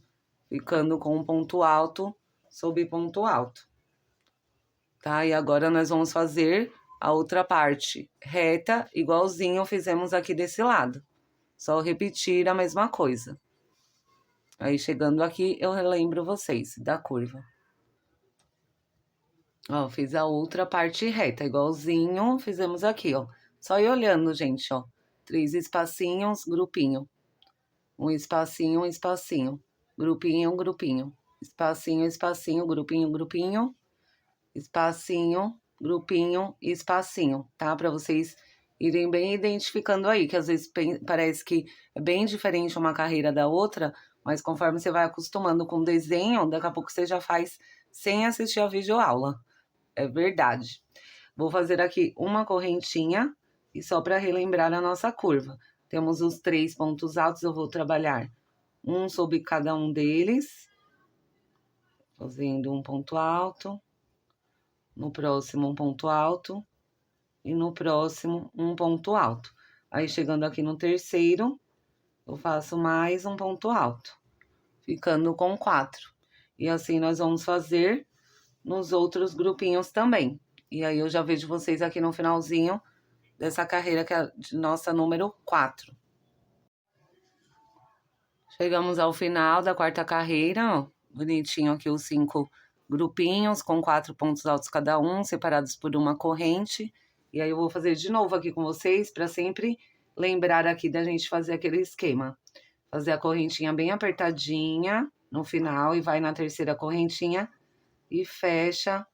S1: ficando com um ponto alto sobre ponto alto. Tá? E agora nós vamos fazer a outra parte reta, igualzinho fizemos aqui desse lado. Só repetir a mesma coisa. Aí, chegando aqui, eu relembro vocês da curva. Ó, fiz a outra parte reta, igualzinho fizemos aqui, ó. Só ir olhando, gente, ó. 3 espacinhos, grupinho. Um espacinho, um espacinho. Grupinho, grupinho. Espacinho, espacinho, grupinho, grupinho. Espacinho, grupinho e espacinho, tá? Pra vocês irem bem identificando aí, que às vezes parece que é bem diferente uma carreira da outra, mas conforme você vai acostumando com o desenho, daqui a pouco você já faz sem assistir a videoaula. É verdade. Vou fazer aqui uma correntinha e só para relembrar a nossa curva. Temos os 3 pontos altos, eu vou trabalhar um sobre cada um deles, fazendo um ponto alto. No próximo, um ponto alto. E no próximo, um ponto alto. Aí, chegando aqui no terceiro, eu faço mais um ponto alto, ficando com 4. E assim, nós vamos fazer nos outros grupinhos também. E aí eu já vejo vocês aqui no finalzinho dessa carreira que é de nossa número 4. Chegamos ao final da quarta carreira, ó. Bonitinho aqui os 5 grupinhos, com 4 pontos altos cada um, separados por uma corrente. E aí eu vou fazer de novo aqui com vocês, para sempre lembrar aqui da gente fazer aquele esquema. Fazer a correntinha bem apertadinha no final, e vai na terceira correntinha e fecha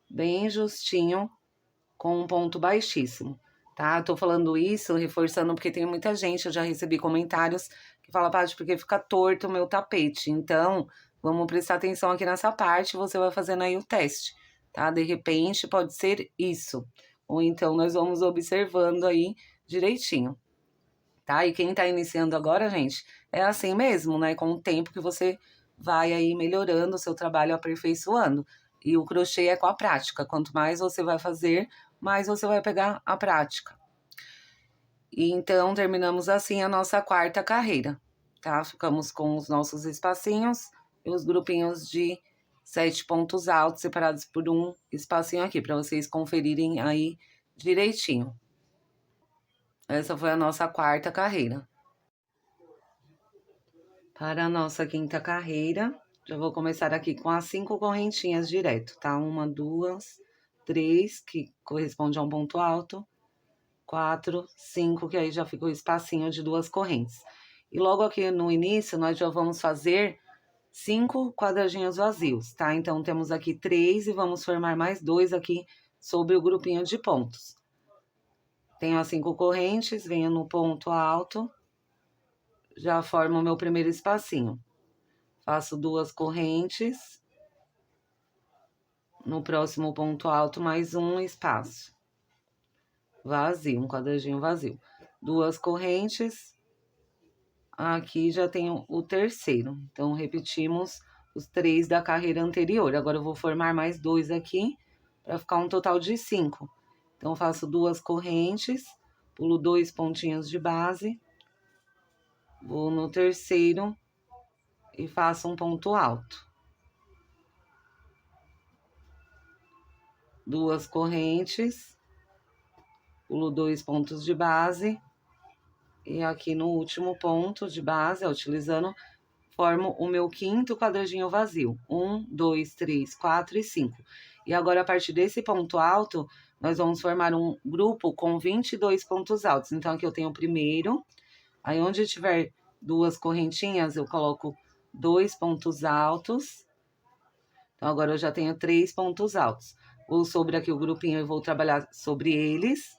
S1: bem justinho com um ponto baixíssimo, tá? Tô falando isso, reforçando, porque tem muita gente, eu já recebi comentários que fala, Paty, porque fica torto o meu tapete. Então, vamos prestar atenção aqui nessa parte, você vai fazendo aí o teste, tá? De repente, pode ser isso. Ou então, nós vamos observando aí direitinho, tá? E quem tá iniciando agora, gente, é assim mesmo, né? Com o tempo que você vai aí melhorando o seu trabalho, aperfeiçoando. E o crochê é com a prática. Quanto mais você vai fazer, mais você vai pegar a prática. E então, terminamos assim a nossa quarta carreira, tá? Ficamos com os nossos espacinhos e os grupinhos de 7 pontos altos, separados por um espacinho aqui, para vocês conferirem aí direitinho. Essa foi a nossa quarta carreira. Para a nossa quinta carreira, já vou começar aqui com as 5 correntinhas direto, tá? 1, 2, 3, que corresponde a um ponto alto. 4, 5, que aí já fica o espacinho de 2 correntes. E logo aqui no início, nós já vamos fazer 5 quadradinhos vazios, tá? Então, temos aqui 3 e vamos formar mais 2 aqui sobre o grupinho de pontos. Tenho as 5 correntes, venho no ponto alto, já formo o meu primeiro espacinho. Faço 2 correntes, no próximo ponto alto mais um espaço. Vazio, um quadradinho vazio. 2 correntes, aqui já tenho o terceiro. Então, repetimos os 3 da carreira anterior. Agora, eu vou formar mais 2 aqui, para ficar um total de 5. Então, faço 2 correntes, pulo 2 pontinhos de base, vou no terceiro e faço um ponto alto. 2 correntes, pulo 2 pontos de base, e aqui no último ponto de base, utilizando, formo o meu quinto quadradinho vazio. 1, 2, 3, 4 e 5. E agora, a partir desse ponto alto, nós vamos formar um grupo com 22 pontos altos. Então, aqui eu tenho o primeiro, aí onde tiver 2 correntinhas, eu coloco 2 pontos altos. Então, agora eu já tenho 3 pontos altos. Vou sobre aqui o grupinho e vou trabalhar sobre eles.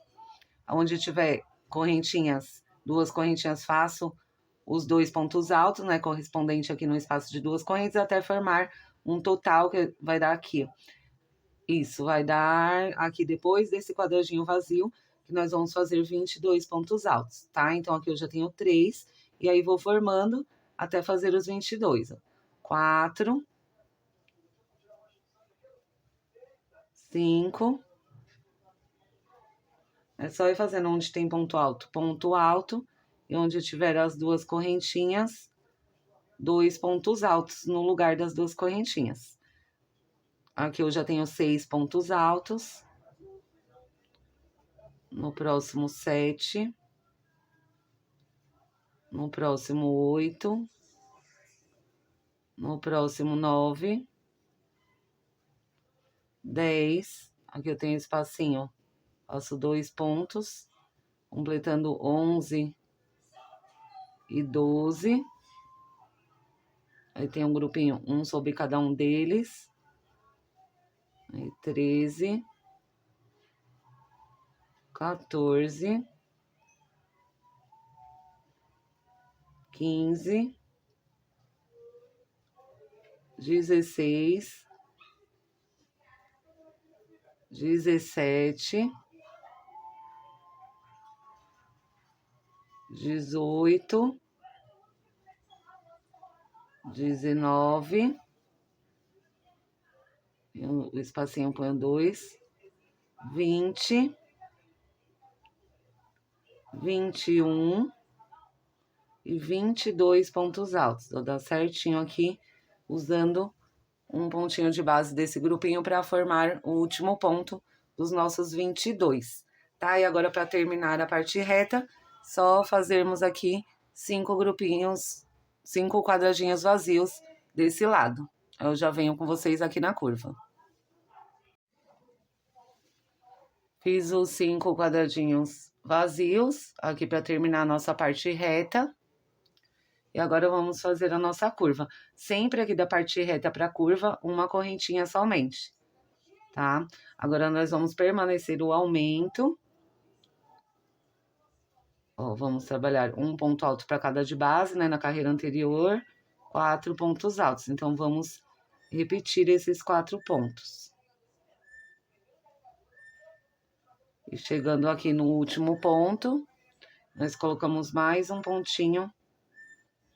S1: Onde tiver correntinhas, 2 correntinhas, faço os 2 pontos altos, né, correspondente aqui no espaço de 2 correntes, até formar um total que vai dar aqui. Isso, vai dar aqui depois desse quadradinho vazio, que nós vamos fazer 22 pontos altos, tá? Então, aqui eu já tenho 3, e aí vou formando até fazer os 22, ó. 4, 5, é só ir fazendo onde tem ponto alto, e onde tiver as 2 correntinhas, 2 pontos altos no lugar das 2 correntinhas. Aqui eu já tenho 6 pontos altos. No próximo 7. No próximo 8. No próximo 9. 10. Aqui eu tenho espacinho. Faço 2 pontos, completando 11 e 12. Aí tem um grupinho, um sobre cada um deles. Aí 13, 14, 15, 16, 17, 18, 19, o espacinho põe 2, 20, 21 e 22 pontos altos. Vou dar certinho aqui, usando um pontinho de base desse grupinho para formar o último ponto dos nossos 22, tá? E agora, para terminar a parte reta, só fazermos aqui 5 grupinhos, 5 quadradinhos vazios desse lado. Eu já venho com vocês aqui na curva. Fiz os 5 quadradinhos vazios aqui para terminar a nossa parte reta. E agora vamos fazer a nossa curva. Sempre aqui da parte reta para a curva, uma correntinha somente, tá? Agora nós vamos permanecer o aumento. Ó, vamos trabalhar um ponto alto para cada de base, né? Na carreira anterior, 4 pontos altos. Então, vamos repetir esses 4 pontos. E chegando aqui no último ponto, nós colocamos mais um pontinho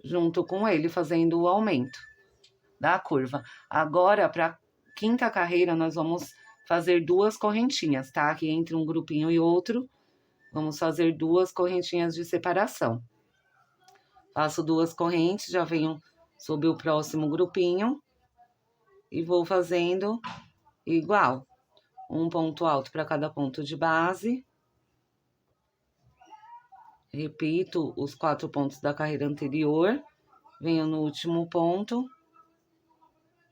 S1: junto com ele, fazendo o aumento da curva. Agora, para a quinta carreira, nós vamos fazer 2 correntinhas, tá? Aqui entre um grupinho e outro, vamos fazer 2 correntinhas de separação. Faço 2 correntes, já venho sobre o próximo grupinho e vou fazendo igual. Um ponto alto para cada ponto de base. Repito os 4 pontos da carreira anterior. Venho no último ponto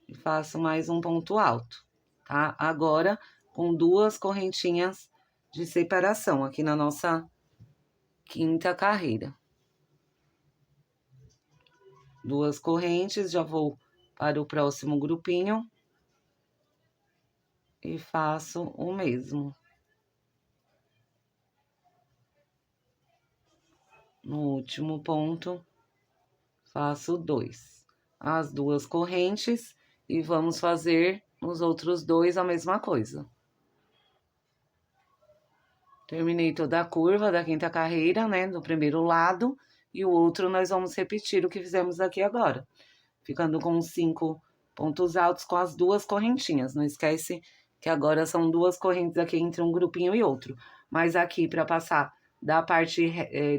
S1: e faço mais um ponto alto, tá? Agora, com 2 correntinhas de separação aqui na nossa quinta carreira. 2 correntes, já vou para o próximo grupinho e faço o mesmo. No último ponto, faço 2. As 2 correntes e vamos fazer os outros 2 a mesma coisa. Terminei toda a curva da quinta carreira, né, do primeiro lado, e o outro nós vamos repetir o que fizemos aqui agora, ficando com 5 pontos altos com as 2 correntinhas. Não esquece que agora são 2 correntes aqui entre um grupinho e outro, mas aqui para passar da parte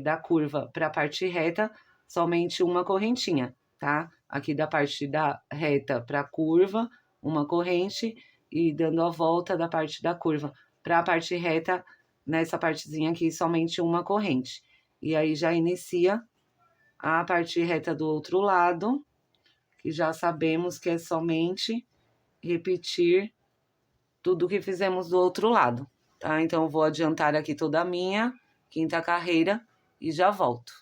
S1: da curva para a parte reta, somente uma correntinha, tá? Aqui da parte da reta para a curva, uma corrente, e dando a volta da parte da curva para a parte reta, nessa partezinha aqui, somente uma corrente. E aí já inicia a parte reta do outro lado, que já sabemos que é somente repetir tudo que fizemos do outro lado, tá? Então, eu vou adiantar aqui toda a minha quinta carreira e já volto.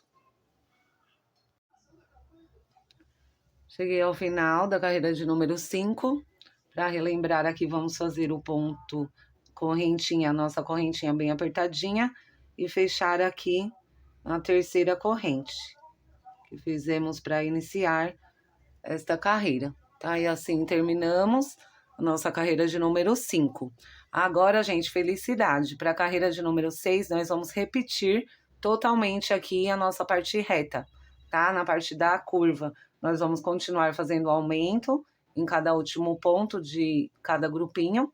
S1: Cheguei ao final da carreira de número 5. Para relembrar aqui, vamos fazer o ponto correntinha, a nossa correntinha bem apertadinha, e fechar aqui a terceira corrente que fizemos para iniciar esta carreira, tá? E assim terminamos a nossa carreira de número 5. Agora, gente, felicidade. Para a carreira de número 6, nós vamos repetir totalmente aqui a nossa parte reta, tá? Na parte da curva, nós vamos continuar fazendo aumento em cada último ponto de cada grupinho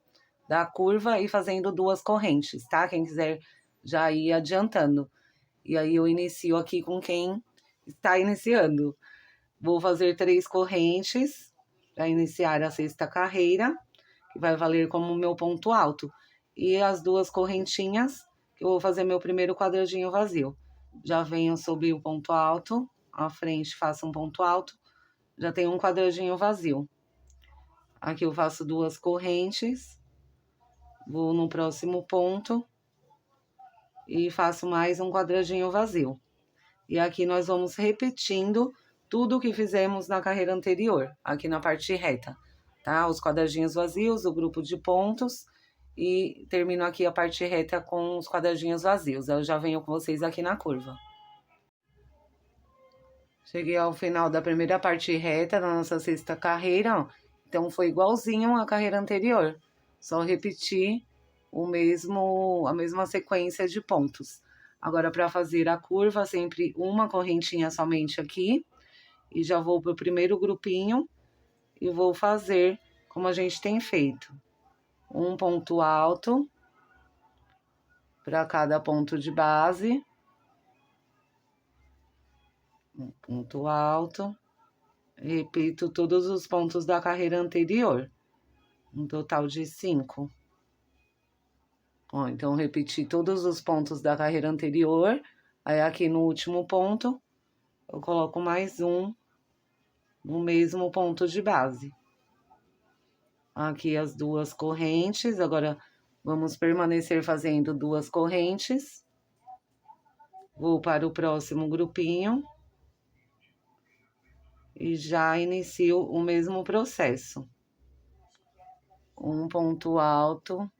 S1: da curva e fazendo 2 correntes, tá? Quem quiser já ir adiantando. E aí, eu inicio aqui com quem está iniciando. Vou fazer 3 correntes para iniciar a sexta carreira, que vai valer como meu ponto alto. E as 2 correntinhas, que eu vou fazer meu primeiro quadradinho vazio. Já venho sobre o ponto alto, à frente faço um ponto alto, já tenho um quadradinho vazio. Aqui eu faço 2 correntes, vou no próximo ponto e faço mais um quadradinho vazio. E aqui nós vamos repetindo tudo o que fizemos na carreira anterior, aqui na parte reta, tá? Os quadradinhos vazios, o grupo de pontos, e termino aqui a parte reta com os quadradinhos vazios. Eu já venho com vocês aqui na curva. Cheguei ao final da primeira parte reta da nossa sexta carreira, ó. Então, foi igualzinho à carreira anterior. Só repetir a mesma sequência de pontos. Agora, para fazer a curva, sempre uma correntinha somente aqui. E já vou para o primeiro grupinho e vou fazer como a gente tem feito. Um ponto alto para cada ponto de base. Um ponto alto. Repito todos os pontos da carreira anterior. Um total de 5. Ó, então, repeti todos os pontos da carreira anterior. Aí, aqui no último ponto, eu coloco mais um no mesmo ponto de base. Aqui as duas correntes. Agora, vamos permanecer fazendo duas correntes. Vou para o próximo grupinho. E já inicio o mesmo processo. Um ponto alto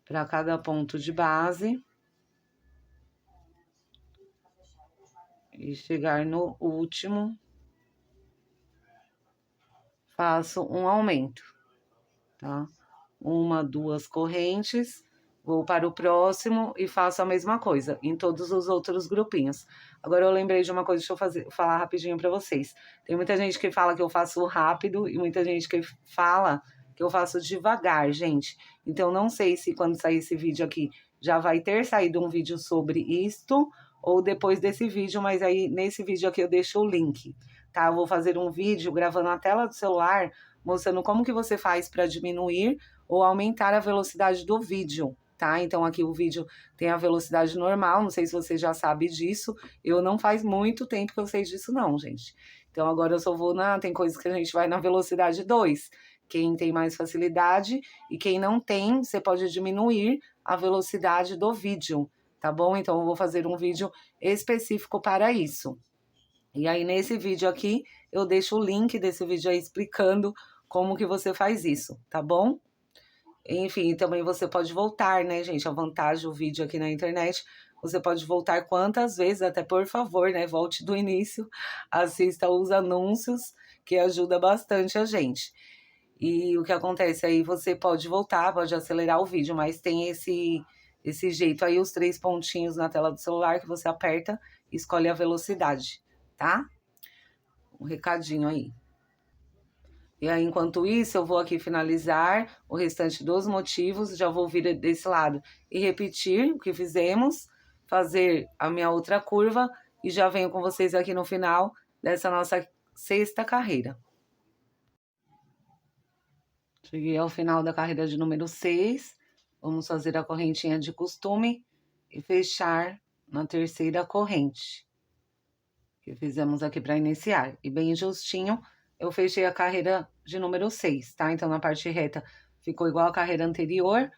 S1: para cada ponto de base. E chegar no último, faço um aumento, tá? Uma, duas correntes, vou para o próximo e faço a mesma coisa em todos os outros grupinhos. Agora eu lembrei de uma coisa, deixa eu falar rapidinho para vocês. Tem muita gente que fala que eu faço rápido e muita gente que fala que eu faço devagar, gente. Então, não sei se quando sair esse vídeo aqui já vai ter saído um vídeo sobre isto ou depois desse vídeo, mas aí nesse vídeo aqui eu deixo o link, tá? Eu vou fazer um vídeo gravando a tela do celular, mostrando como que você faz para diminuir ou aumentar a velocidade do vídeo, tá? Então, aqui o vídeo tem a velocidade normal, não sei se você já sabe disso, eu não faz muito tempo que eu sei disso não, gente. Então, agora eu só vou tem coisas que a gente vai na velocidade 2, quem tem mais facilidade e quem não tem, você pode diminuir a velocidade do vídeo, tá bom? Então, eu vou fazer um vídeo específico para isso. E aí, nesse vídeo aqui, eu deixo o link desse vídeo aí explicando como que você faz isso, tá bom? Enfim, também você pode voltar, né, gente? A vantagem do vídeo aqui na internet, você pode voltar quantas vezes, até por favor, né? Volte do início, assista os anúncios, que ajuda bastante a gente. E o que acontece aí, você pode voltar, pode acelerar o vídeo, mas tem esse jeito aí, os 3 pontinhos na tela do celular que você aperta e escolhe a velocidade, tá? Um recadinho aí. E aí, enquanto isso, eu vou aqui finalizar o restante dos motivos, já vou vir desse lado e repetir o que fizemos, fazer a minha outra curva e já venho com vocês aqui no final dessa nossa 6ª carreira. Cheguei ao final da carreira de número 6, vamos fazer a correntinha de costume e fechar na 3ª corrente, que fizemos aqui para iniciar. E bem justinho, eu fechei a carreira de número 6, tá? Então, na parte reta ficou igual a carreira anterior.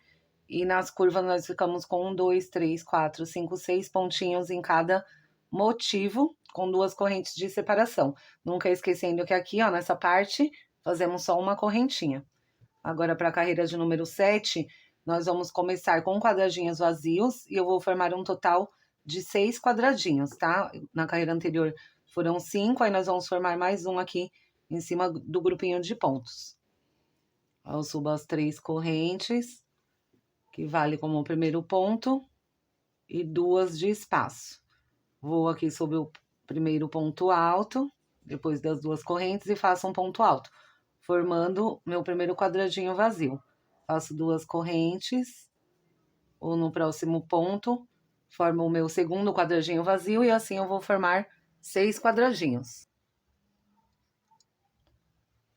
S1: E nas curvas nós ficamos com 1, 2, 3, 4, 5, 6 pontinhos em cada motivo, com 2 correntes de separação. Nunca esquecendo que aqui, ó, nessa parte, fazemos só uma correntinha. Agora, para a carreira de número 7, nós vamos começar com quadradinhos vazios e eu vou formar um total de 6 quadradinhos, tá? Na carreira anterior foram 5, aí nós vamos formar mais um aqui em cima do grupinho de pontos. Eu subo as 3 correntes, que vale como o primeiro ponto, e 2 de espaço. Vou aqui sobre o primeiro ponto alto, depois das 2 correntes, e faço um ponto alto, formando meu primeiro quadradinho vazio. Faço 2 correntes, ou no próximo ponto, formo o meu segundo quadradinho vazio, e assim eu vou formar 6 quadradinhos.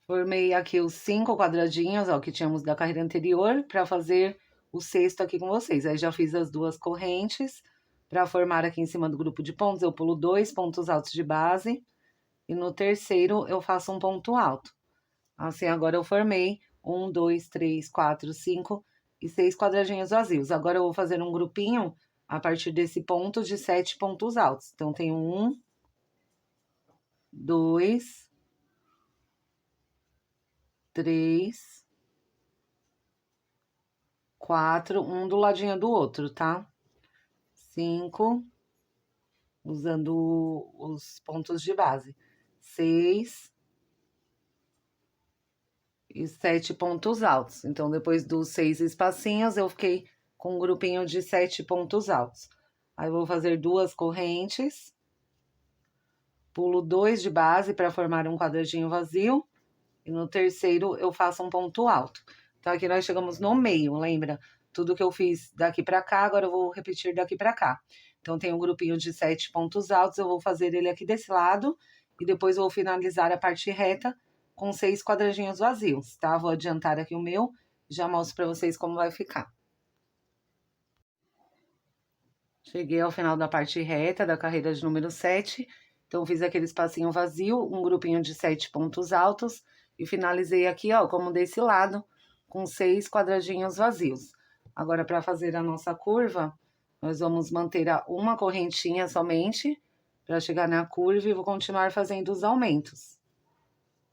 S1: Formei aqui os 5 quadradinhos, ó, que tínhamos da carreira anterior, para fazer o 6º aqui com vocês. Aí já fiz as 2 correntes, para formar aqui em cima do grupo de pontos, eu pulo 2 pontos altos de base, e no terceiro eu faço um ponto alto. Assim, agora eu formei 1, 2, 3, 4, 5 e 6 quadradinhos vazios. Agora eu vou fazer um grupinho a partir desse ponto de 7 pontos altos. Então, tenho 1, 2, 3, 4, um do ladinho do outro, tá? 5, usando os pontos de base. 6 e 7 pontos altos. Então, depois dos 6 espacinhos, eu fiquei com um grupinho de 7 pontos altos. Aí, eu vou fazer 2 correntes. Pulo 2 de base para formar um quadradinho vazio. E no terceiro, eu faço um ponto alto. Então, aqui nós chegamos no meio, lembra? Tudo que eu fiz daqui para cá, agora eu vou repetir daqui para cá. Então, tem um grupinho de 7 pontos altos, eu vou fazer ele aqui desse lado. E depois, eu vou finalizar a parte reta com 6 quadradinhos vazios, tá? Vou adiantar aqui o meu, já mostro para vocês como vai ficar. Cheguei ao final da parte reta da carreira de número 7. Então, fiz aquele espacinho vazio, um grupinho de 7 pontos altos. E finalizei aqui, ó, como desse lado, com 6 quadradinhos vazios. Agora, para fazer a nossa curva, nós vamos manter uma correntinha somente, para chegar na curva, e vou continuar fazendo os aumentos.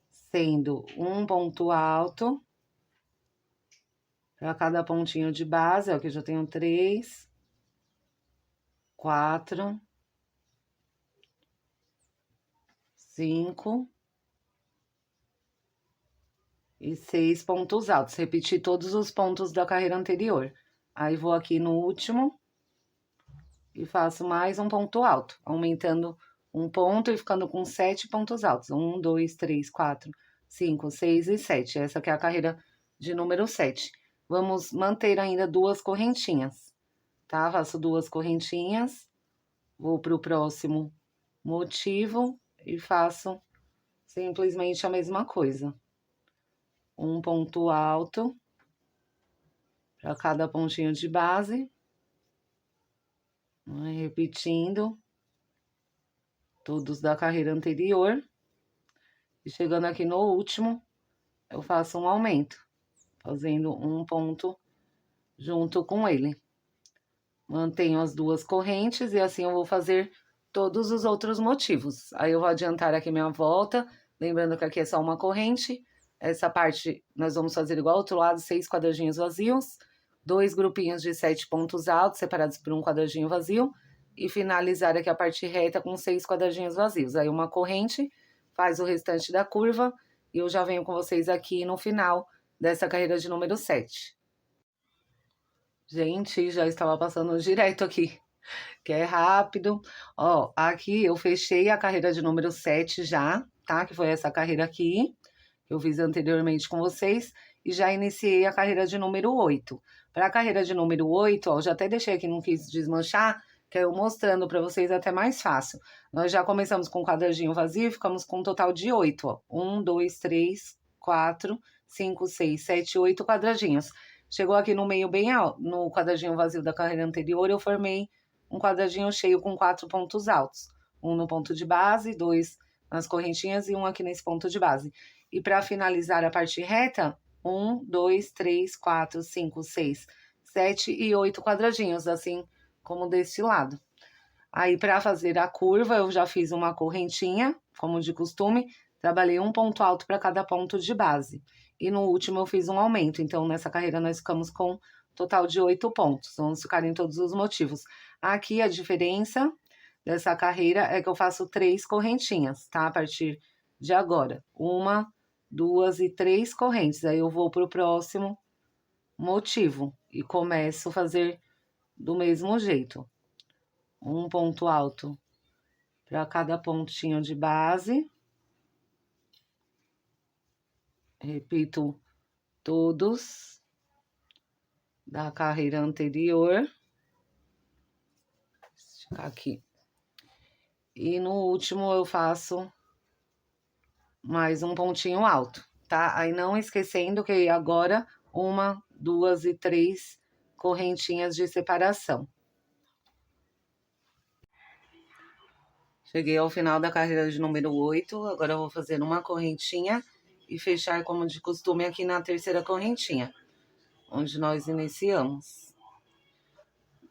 S1: Sendo um ponto alto para cada pontinho de base, ó, que eu já tenho 3, 4, 5 e 6 pontos altos. Repetir todos os pontos da carreira anterior. Aí, vou aqui no último e faço mais um ponto alto, aumentando um ponto e ficando com 7 pontos altos. 1, 2, 3, 4, 5, 6 e 7. Essa aqui é a carreira de número 7. Vamos manter ainda 2 correntinhas, tá? Faço 2 correntinhas, vou para o próximo motivo e faço simplesmente a mesma coisa. Um ponto alto para cada pontinho de base. Repetindo todos da carreira anterior. E chegando aqui no último, eu faço um aumento, fazendo um ponto junto com ele. Mantenho as 2 correntes e assim eu vou fazer todos os outros motivos. Aí eu vou adiantar aqui minha volta, lembrando que aqui é só uma corrente. Essa parte nós vamos fazer igual ao outro lado, 6 quadradinhos vazios, 2 grupinhos de 7 pontos altos, separados por um quadradinho vazio, e finalizar aqui a parte reta com 6 quadradinhos vazios. Aí uma corrente faz o restante da curva, e eu já venho com vocês aqui no final dessa carreira de número 7. Gente, já estava passando direto aqui, que é rápido. Ó, aqui eu fechei a carreira de número 7 já, tá? Que foi essa carreira aqui, que eu fiz anteriormente com vocês. E já iniciei a carreira de número 8. Para a carreira de número 8, ó, eu já até deixei aqui, não quis desmanchar, que é eu mostrando para vocês até mais fácil. Nós já começamos com o quadradinho vazio e ficamos com um total de 8, ó. 1, 2, 3, 4, 5, 6, 7, 8 quadradinhos. Chegou aqui no meio bem alto, no quadradinho vazio da carreira anterior, eu formei um quadradinho cheio com 4 pontos altos. Um no ponto de base, 2 nas correntinhas e um aqui nesse ponto de base. E para finalizar a parte reta, 1, 2, 3, 4, 5, 6, 7 e 8 quadradinhos, assim como deste lado. Aí, para fazer a curva, eu já fiz uma correntinha, como de costume, trabalhei um ponto alto para cada ponto de base. E no último eu fiz um aumento, então nessa carreira nós ficamos com um total de 8 pontos. Vamos ficar em todos os motivos. Aqui a diferença dessa carreira é que eu faço 3 correntinhas, tá? A partir de agora. 1, 2 e 3 correntes. Aí eu vou para o próximo motivo e começo a fazer do mesmo jeito. Um ponto alto para cada pontinho de base. Repito todos da carreira anterior. Vou esticar aqui. E no último eu faço mais um pontinho alto, tá? Aí não esquecendo que agora 1, 2 e 3 correntinhas de separação. Cheguei ao final da carreira de número 8, agora eu vou fazer uma correntinha e fechar como de costume aqui na terceira correntinha, onde nós iniciamos.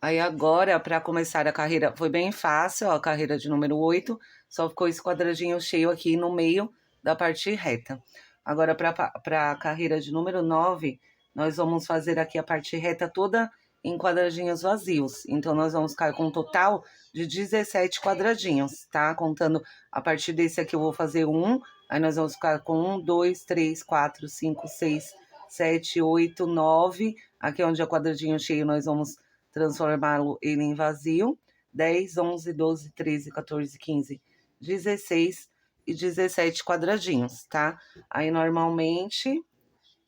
S1: Aí agora, para começar a carreira, foi bem fácil, ó, a carreira de número 8, só ficou esse quadradinho cheio aqui no meio da parte reta. Agora, para a carreira de número 9, nós vamos fazer aqui a parte reta toda em quadradinhos vazios. Então, nós vamos ficar com um total de 17 quadradinhos, tá? Contando a partir desse aqui, eu vou fazer um. Aí, nós vamos ficar com 1, 2, 3, 4, 5, 6, 7, 8, 9. Aqui onde é quadradinho cheio, nós vamos transformá-lo ele em vazio. 10, 11, 12, 13, 14, 15, 16 e 17 quadradinhos, tá? Aí, normalmente,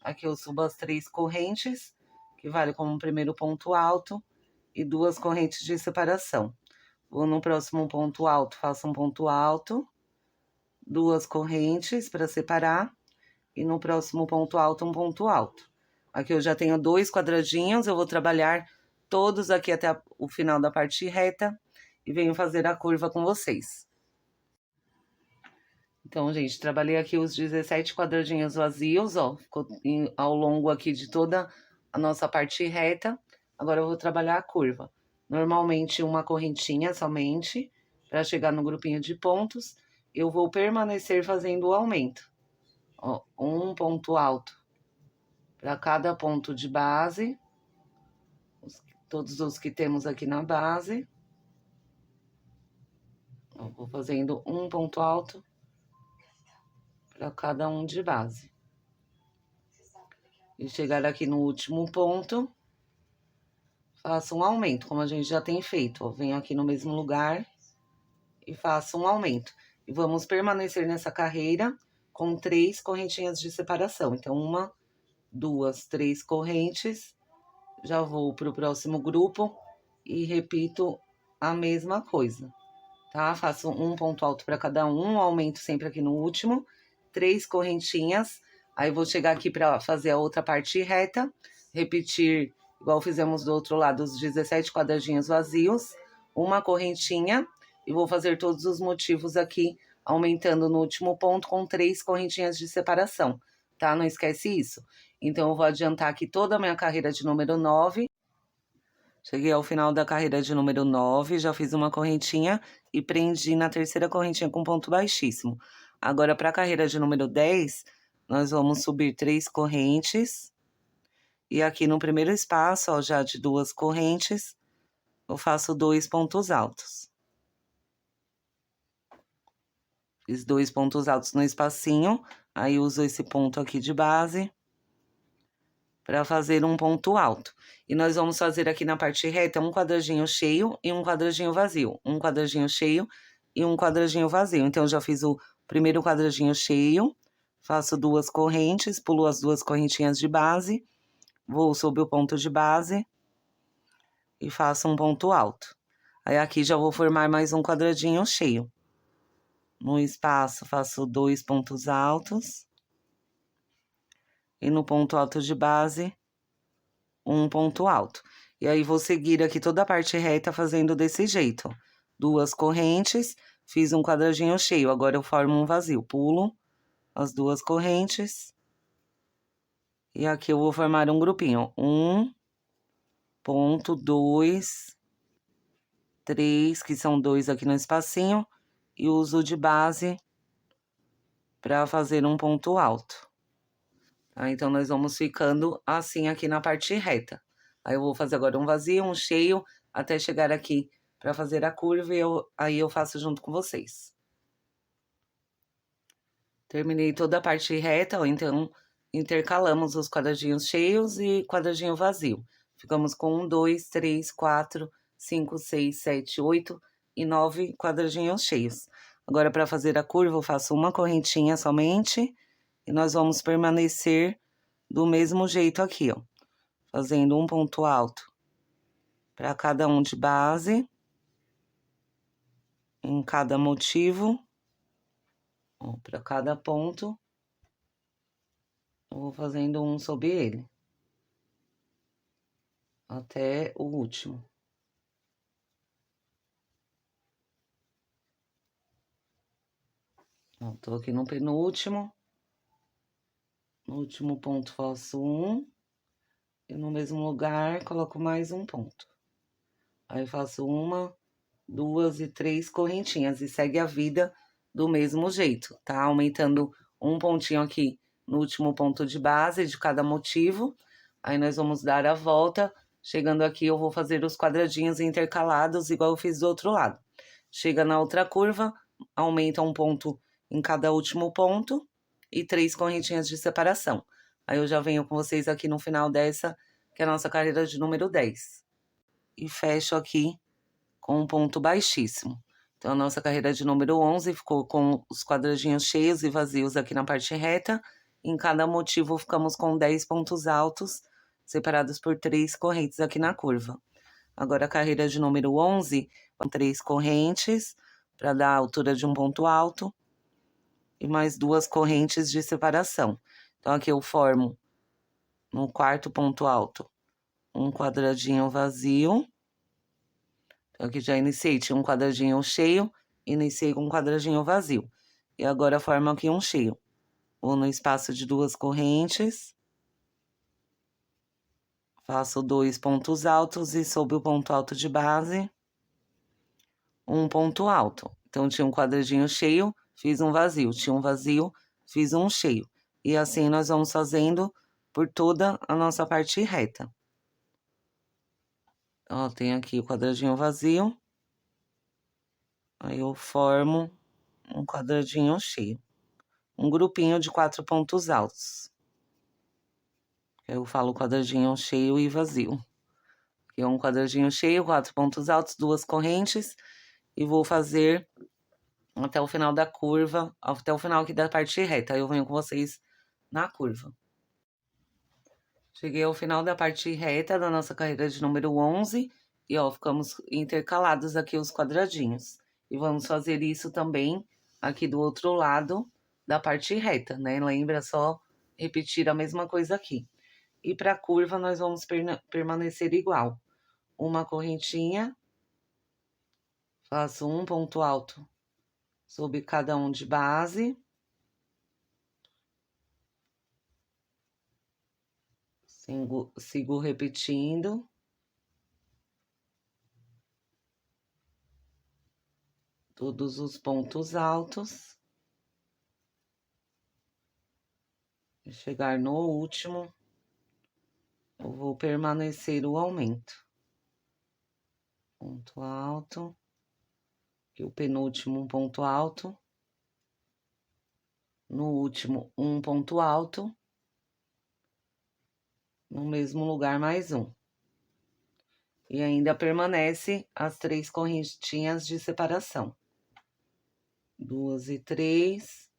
S1: aqui eu subo as 3 correntes, que vale como um primeiro ponto alto, e 2 correntes de separação. Vou no próximo ponto alto, faço um ponto alto, 2 correntes para separar, e no próximo ponto alto, um ponto alto. Aqui eu já tenho 2 quadradinhos, eu vou trabalhar todos aqui até o final da parte reta e venho fazer a curva com vocês. Então, gente, trabalhei aqui os 17 quadradinhos vazios, ó, ficou ao longo aqui de toda a nossa parte reta. Agora eu vou trabalhar a curva. Normalmente uma correntinha somente, para chegar no grupinho de pontos. Eu vou permanecer fazendo o aumento. Ó, um ponto alto para cada ponto de base. Todos os que temos aqui na base. Eu vou fazendo um ponto alto para cada um de base. E chegar aqui no último ponto, faço um aumento, como a gente já tem feito. Ó, venho aqui no mesmo lugar e faço um aumento. E vamos permanecer nessa carreira com 3 correntinhas de separação. Então, 1, 2, 3 correntes. Já vou para o próximo grupo e repito a mesma coisa, tá? Faço um ponto alto para cada um, aumento sempre aqui no último, 3 correntinhas. Aí vou chegar aqui para fazer a outra parte reta, repetir igual fizemos do outro lado os 17 quadradinhos vazios, uma correntinha e vou fazer todos os motivos aqui, aumentando no último ponto com 3 correntinhas de separação, tá? Não esquece isso. Então, eu vou adiantar aqui toda a minha carreira de número 9. Cheguei ao final da carreira de número 9, já fiz uma correntinha e prendi na terceira correntinha com ponto baixíssimo. Agora, para a carreira de número 10, nós vamos subir 3 correntes. E aqui no primeiro espaço, ó, já de 2 correntes, eu faço 2 pontos altos. Fiz 2 pontos altos no espacinho, aí uso esse ponto aqui de base para fazer um ponto alto. E nós vamos fazer aqui na parte reta um quadradinho cheio e um quadradinho vazio. Um quadradinho cheio e um quadradinho vazio. Então, eu já fiz o primeiro quadradinho cheio, faço 2 correntes, pulo as 2 correntinhas de base, vou sobre o ponto de base e faço um ponto alto. Aí, aqui já vou formar mais um quadradinho cheio. No espaço, faço 2 pontos altos. E no ponto alto de base, um ponto alto. E aí, vou seguir aqui toda a parte reta fazendo desse jeito. 2 correntes, fiz um quadradinho cheio. Agora, eu formo um vazio. Pulo as 2 correntes. E aqui eu vou formar um grupinho. 1, ponto, 2, 3, que são 2 aqui no espacinho. E uso de base para fazer um ponto alto. Tá? Então, nós vamos ficando assim aqui na parte reta. Aí, eu vou fazer agora um vazio, um cheio, até chegar aqui para fazer a curva e aí eu faço junto com vocês. Terminei toda a parte reta, ó, então, intercalamos os quadradinhos cheios e quadradinho vazio. Ficamos com 1, 2, 3, 4, 5, 6, 7, 8 e 9 quadradinhos cheios. Agora, para fazer a curva, eu faço uma correntinha somente. E nós vamos permanecer do mesmo jeito aqui, ó. Fazendo um ponto alto para cada um de base. Em cada motivo. Para cada ponto. Eu vou fazendo um sobre ele. Até o último. Ó, tô aqui no penúltimo. No último ponto, faço um. E no mesmo lugar, coloco mais um ponto. Aí, faço 1, 2 e 3 correntinhas. E segue a vida do mesmo jeito, tá? Aumentando um pontinho aqui no último ponto de base de cada motivo. Aí, nós vamos dar a volta. Chegando aqui, eu vou fazer os quadradinhos intercalados, igual eu fiz do outro lado. Chega na outra curva, aumenta um ponto em cada último ponto. E 3 correntinhas de separação. Aí, eu já venho com vocês aqui no final dessa, que é a nossa carreira de número 10. E fecho aqui com um ponto baixíssimo. Então, a nossa carreira de número 11 ficou com os quadradinhos cheios e vazios aqui na parte reta. Em cada motivo, ficamos com 10 pontos altos, separados por 3 correntes aqui na curva. Agora, a carreira de número 11, com 3 correntes, para dar a altura de um ponto alto. E mais 2 correntes de separação. Então, aqui eu formo no quarto ponto alto um quadradinho vazio. Então, aqui já iniciei, tinha um quadradinho cheio, iniciei com um quadradinho vazio. E agora formo aqui um cheio. Vou no espaço de 2 correntes. Faço 2 pontos altos e sobre o ponto alto de base, um ponto alto. Então, tinha um quadradinho cheio, fiz um vazio. Tinha um vazio, fiz um cheio. E assim nós vamos fazendo por toda a nossa parte reta. Ó, tem aqui o quadradinho vazio. Aí eu formo um quadradinho cheio. Um grupinho de 4 pontos altos. Eu falo quadradinho cheio e vazio. Aqui é um quadradinho cheio, 4 pontos altos, 2 correntes. E vou fazer até o final da curva, até o final aqui da parte reta. Aí eu venho com vocês na curva. Cheguei ao final da parte reta da nossa carreira de número 11. E, ó, ficamos intercalados aqui os quadradinhos. E vamos fazer isso também aqui do outro lado da parte reta, né? Lembra só repetir a mesma coisa aqui. E para a curva nós vamos permanecer igual. Uma correntinha. Faço um ponto alto sobre cada um de base. Sigo repetindo. Todos os pontos altos. E chegar no último, eu vou permanecer o aumento. Ponto alto. E o penúltimo ponto alto. No último, um ponto alto. No mesmo lugar, mais um. E ainda permanece as 3 correntinhas de separação. 2 e 3.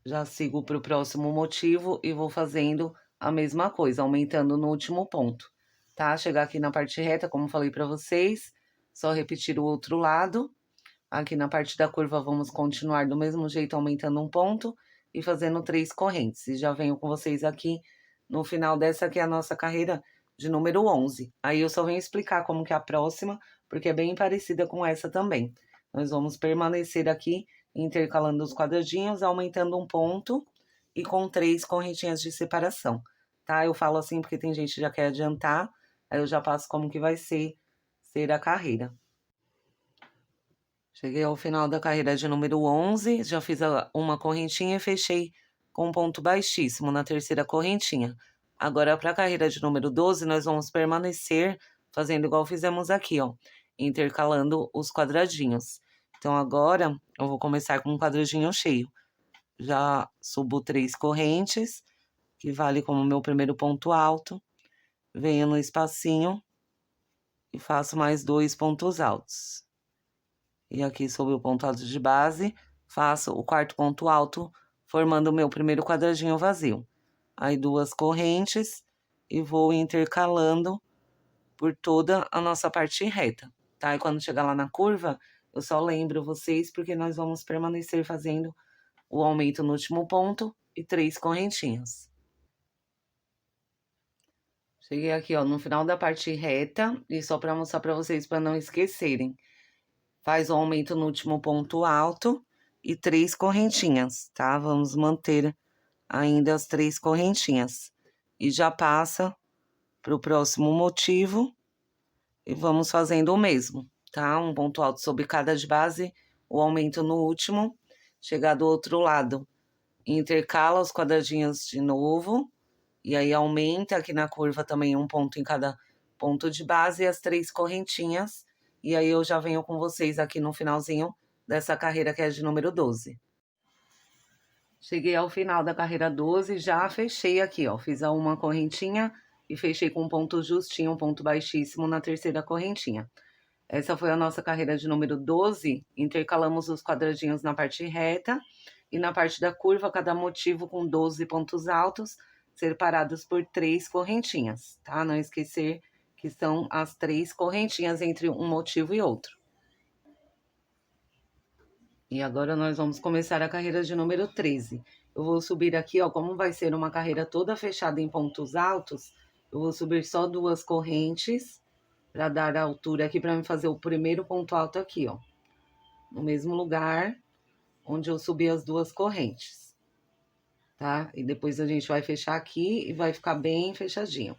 S1: Já sigo para o próximo motivo e vou fazendo a mesma coisa, aumentando no último ponto, tá? Chegar aqui na parte reta, como falei para vocês, só repetir o outro lado. Aqui na parte da curva, vamos continuar do mesmo jeito, aumentando um ponto e fazendo 3 correntes. E já venho com vocês aqui no final dessa aqui, a nossa carreira de número 11. Aí eu só venho explicar como que é a próxima, porque é bem parecida com essa também. Nós vamos permanecer aqui intercalando os quadradinhos, aumentando um ponto e com 3 correntinhas de separação, tá? Eu falo assim porque tem gente que já quer adiantar, aí eu já passo como que vai ser a carreira. Cheguei ao final da carreira de número 11, já fiz uma correntinha e fechei com um ponto baixíssimo na terceira correntinha. Agora, para a carreira de número 12, nós vamos permanecer fazendo igual fizemos aqui, ó, intercalando os quadradinhos. Então, agora, eu vou começar com um quadradinho cheio. Já subo 3 correntes, que vale como meu primeiro ponto alto. Venho no espacinho e faço mais 2 pontos altos. E aqui sobre o ponto alto de base, faço o quarto ponto alto, formando o meu primeiro quadradinho vazio. Aí 2 correntes e vou intercalando por toda a nossa parte reta, tá? E quando chegar lá na curva, eu só lembro vocês, porque nós vamos permanecer fazendo o aumento no último ponto e 3 correntinhas. Cheguei aqui, ó, no final da parte reta, e só para mostrar para vocês, para não esquecerem. Faz o aumento no último ponto alto e 3 correntinhas, tá? Vamos manter ainda as 3 correntinhas. E já passa para o próximo motivo e vamos fazendo o mesmo, tá? Um ponto alto sobre cada de base, o aumento no último. Chegar do outro lado, intercala os quadradinhos de novo. E aí aumenta aqui na curva também um ponto em cada ponto de base e as 3 correntinhas. E aí eu já venho com vocês aqui no finalzinho dessa carreira que é de número 12. Cheguei ao final da carreira 12, já fechei aqui, ó. Fiz uma correntinha e fechei com um ponto justinho, um ponto baixíssimo na terceira correntinha. Essa foi a nossa carreira de número 12. Intercalamos os quadradinhos na parte reta e na parte da curva, cada motivo com 12 pontos altos, separados por 3 correntinhas, tá? Não esquecer que são as 3 correntinhas entre um motivo e outro. E agora nós vamos começar a carreira de número 13. Eu vou subir aqui, ó, como vai ser uma carreira toda fechada em pontos altos, Eu vou subir só 2 correntes para dar a altura aqui, para me fazer o primeiro ponto alto aqui, ó. No mesmo lugar onde eu subi as 2 correntes, tá? E depois a gente vai fechar aqui e vai ficar bem fechadinho.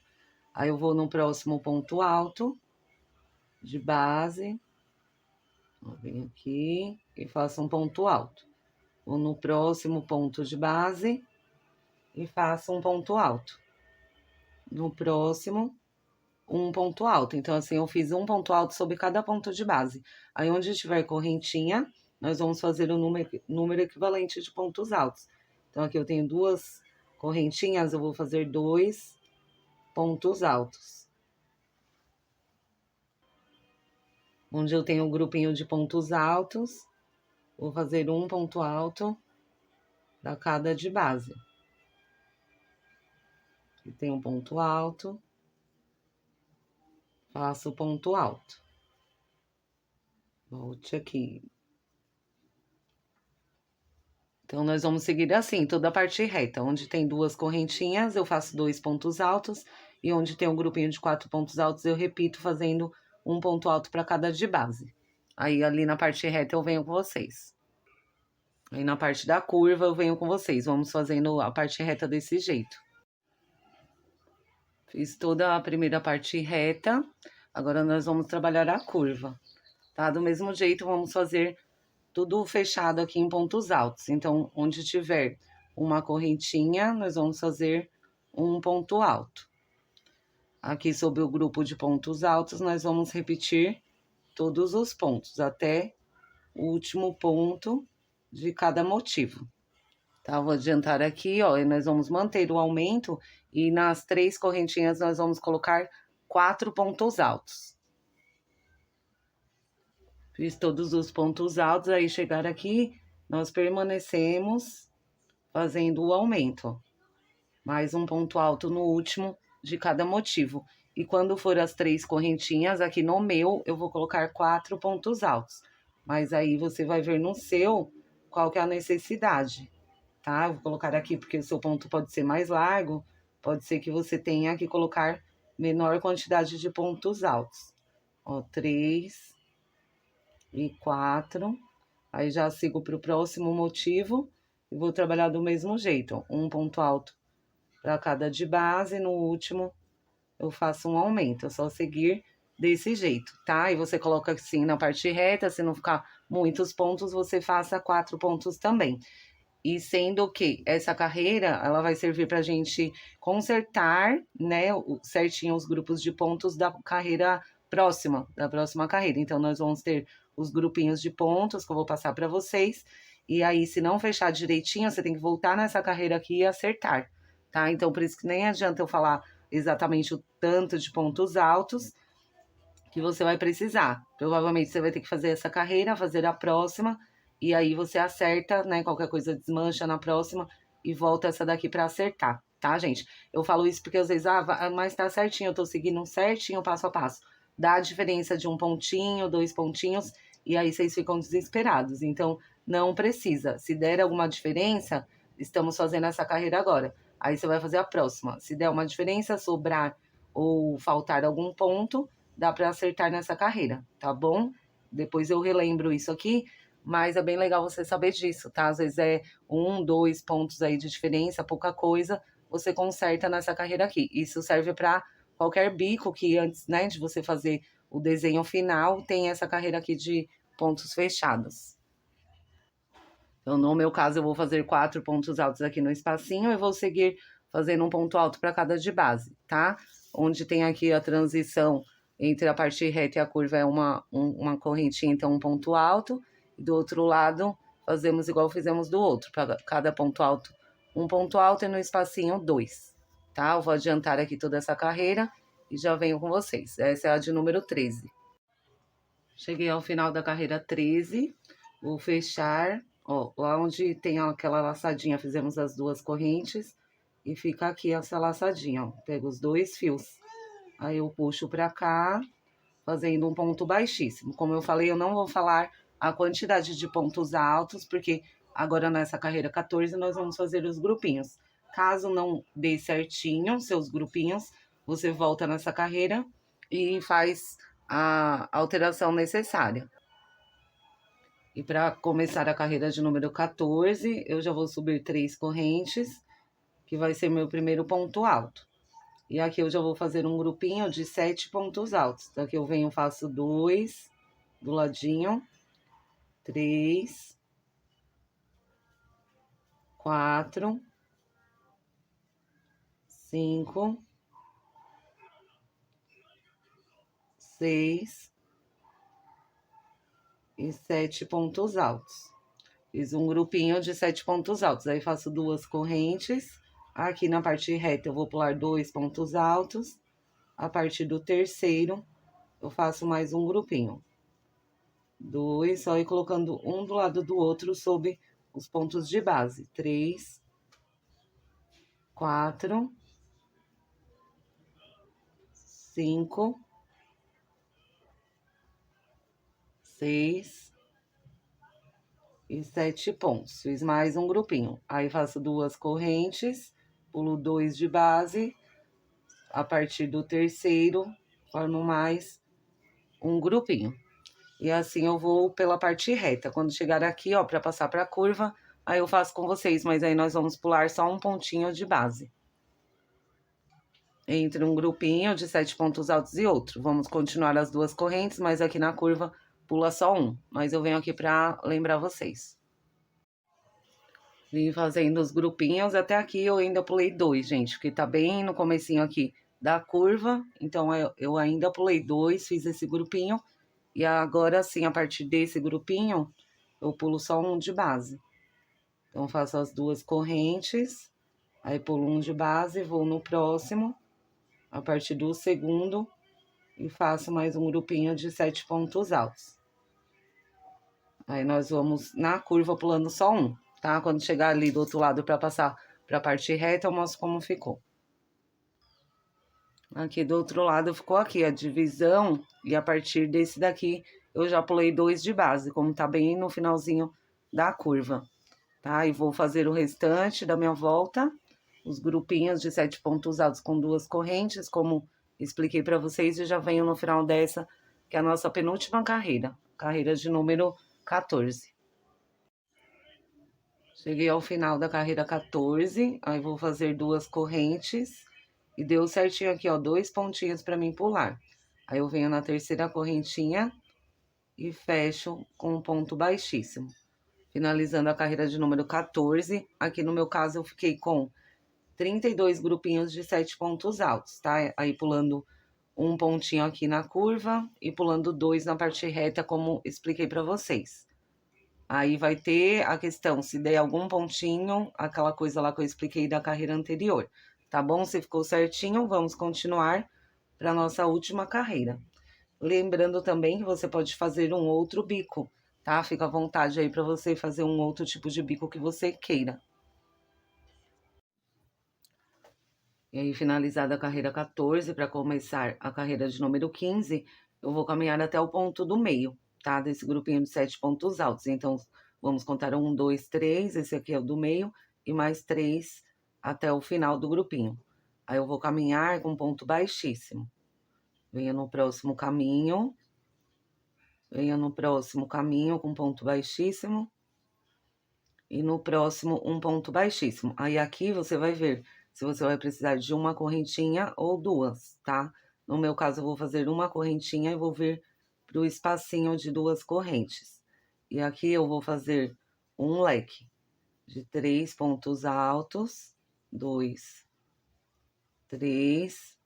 S1: Aí eu vou no próximo ponto alto de base. Eu venho aqui e faço um ponto alto. Vou no próximo ponto de base e faço um ponto alto. No próximo, um ponto alto. Então, assim, eu fiz um ponto alto sobre cada ponto de base. Aí, onde tiver correntinha, nós vamos fazer o número equivalente de pontos altos. Então, aqui eu tenho 2 correntinhas, eu vou fazer 2 pontos altos. Onde eu tenho um grupinho de pontos altos, vou fazer um ponto alto para cada de base. Aqui tem um ponto alto, faço o ponto alto. Volte aqui. Então, nós vamos seguir assim, toda a parte reta. Onde tem 2 correntinhas, eu faço 2 pontos altos. E onde tem um grupinho de 4 pontos altos, eu repito fazendo um ponto alto para cada de base. Aí, ali na parte reta, eu venho com vocês. Aí, na parte da curva, eu venho com vocês. Vamos fazendo a parte reta desse jeito. Fiz toda a primeira parte reta. Agora, nós vamos trabalhar a curva, tá? Do mesmo jeito, vamos fazer tudo fechado aqui em pontos altos. Então, onde tiver uma correntinha, nós vamos fazer um ponto alto. Aqui sobre o grupo de pontos altos, nós vamos repetir todos os pontos, até o último ponto de cada motivo. Tá? Vou adiantar aqui, ó, e nós vamos manter o aumento e nas 3 correntinhas nós vamos colocar 4 pontos altos. Fiz todos os pontos altos, aí chegar aqui, nós permanecemos fazendo o aumento. Mais um ponto alto no último de cada motivo. E quando for as 3 correntinhas, aqui no meu, eu vou colocar 4 pontos altos. Mas aí você vai ver no seu qual que é a necessidade, tá? Eu vou colocar aqui porque o seu ponto pode ser mais largo, pode ser que você tenha que colocar menor quantidade de pontos altos. Ó, 3... e 4, aí já sigo para o próximo motivo e vou trabalhar do mesmo jeito, um ponto alto para cada de base, no último eu faço um aumento, é só seguir desse jeito, tá? E você coloca assim na parte reta, se não ficar muitos pontos, você faça 4 pontos também. E sendo que essa carreira, ela vai servir para a gente consertar, né, certinho os grupos de pontos da carreira próxima, da próxima carreira. Então, nós vamos ter os grupinhos de pontos que eu vou passar para vocês. E aí, se não fechar direitinho, você tem que voltar nessa carreira aqui e acertar, tá? Então, por isso que nem adianta eu falar exatamente o tanto de pontos altos que você vai precisar. Provavelmente, você vai ter que fazer essa carreira, fazer a próxima, e aí você acerta, né? Qualquer coisa desmancha na próxima e volta essa daqui para acertar, tá, gente? Eu falo isso porque às vezes, mas tá certinho, eu tô seguindo certinho, passo a passo. Dá a diferença de um pontinho, 2 pontinhos, e aí vocês ficam desesperados. Então, não precisa. Se der alguma diferença, estamos fazendo essa carreira agora. Aí você vai fazer a próxima. Se der uma diferença, sobrar ou faltar algum ponto, dá para acertar nessa carreira, tá bom? Depois eu relembro isso aqui, mas é bem legal você saber disso, tá? Às vezes é 1, 2 pontos aí de diferença, pouca coisa, você conserta nessa carreira aqui. Isso serve para qualquer bico que antes, né, de você fazer o desenho final, tem essa carreira aqui de pontos fechados. Então, no meu caso, eu vou fazer 4 pontos altos aqui no espacinho e vou seguir fazendo um ponto alto para cada de base, tá? Onde tem aqui a transição entre a parte reta e a curva é uma correntinha, então um ponto alto. E do outro lado, fazemos igual fizemos do outro, para cada ponto alto, um ponto alto e no espacinho 2, tá? Eu vou adiantar aqui toda essa carreira e já venho com vocês. Essa é a de número 13. Cheguei ao final da carreira 13, vou fechar, ó, lá onde tem aquela laçadinha, fizemos as 2 correntes e fica aqui essa laçadinha, ó. Pego os 2 fios, aí eu puxo pra cá, fazendo um ponto baixíssimo. Como eu falei, eu não vou falar a quantidade de pontos altos, porque agora nessa carreira 14 nós vamos fazer os grupinhos. Caso não dê certinho seus grupinhos, você volta nessa carreira e faz a alteração necessária. E para começar a carreira de número 14, eu já vou subir 3 correntes, que vai ser meu primeiro ponto alto. E aqui eu já vou fazer um grupinho de 7 pontos altos. Então, aqui eu venho, faço 2 do ladinho, 3, 4, 5, 6 e 7 pontos altos. Fiz um grupinho de 7 pontos altos. Aí faço 2 correntes. Aqui na parte reta eu vou pular 2 pontos altos. A partir do terceiro, eu faço mais um grupinho. 2, só ir colocando um do lado do outro sob os pontos de base. 3, 4, 5, 6 e 7 pontos. Fiz mais um grupinho. Aí faço 2 correntes, pulo 2 de base. A partir do terceiro, formo mais um grupinho. E assim eu vou pela parte reta. Quando chegar aqui, ó, para passar para a curva, aí eu faço com vocês, mas aí nós vamos pular só um pontinho de base. Entre um grupinho de 7 pontos altos e outro. Vamos continuar as 2 correntes, mas aqui na curva pula só um. Mas eu venho aqui para lembrar vocês. Vim fazendo os grupinhos, até aqui eu ainda pulei 2, gente, porque tá bem no comecinho aqui da curva, então eu ainda pulei 2, fiz esse grupinho, e agora sim, a partir desse grupinho, eu pulo só um de base. Então, faço as 2 correntes, aí pulo um de base, vou no próximo, a partir do segundo, e faço mais um grupinho de 7 pontos altos. Aí, nós vamos na curva pulando só um, tá? Quando chegar ali do outro lado para passar para a parte reta, eu mostro como ficou. Aqui do outro lado ficou aqui a divisão, e a partir desse daqui eu já pulei 2 de base, como tá bem no finalzinho da curva, tá? E vou fazer o restante da minha volta, os grupinhos de 7 pontos altos com 2 correntes, como expliquei para vocês, e já venho no final dessa, que é a nossa penúltima carreira, carreira de número 14. Cheguei ao final da carreira 14, aí vou fazer 2 correntes. E deu certinho aqui, ó, 2 pontinhos para mim pular. Aí eu venho na terceira correntinha e fecho com um ponto baixíssimo. Finalizando a carreira de número 14. Aqui no meu caso eu fiquei com 32 grupinhos de 7 pontos altos, tá? Aí pulando um pontinho aqui na curva e pulando 2 na parte reta, como expliquei para vocês. Aí vai ter a questão, se der algum pontinho, aquela coisa lá que eu expliquei da carreira anterior. Tá bom? Se ficou certinho, vamos continuar para nossa última carreira. Lembrando também que você pode fazer um outro bico, tá? Fica à vontade aí para você fazer um outro tipo de bico que você queira. E aí, finalizada a carreira 14, para começar a carreira de número 15, eu vou caminhar até o ponto do meio, tá? Desse grupinho de 7 pontos altos. Então, vamos contar 1, 2, 3, esse aqui é o do meio, e mais 3 até o final do grupinho. Aí eu vou caminhar com ponto baixíssimo. Venha no próximo caminho. Venha no próximo caminho com ponto baixíssimo. E no próximo, um ponto baixíssimo. Aí aqui você vai ver se você vai precisar de uma correntinha ou 2, tá? No meu caso, eu vou fazer uma correntinha e vou vir pro espacinho de 2 correntes. E aqui eu vou fazer um leque de 3 pontos altos, 2, 3,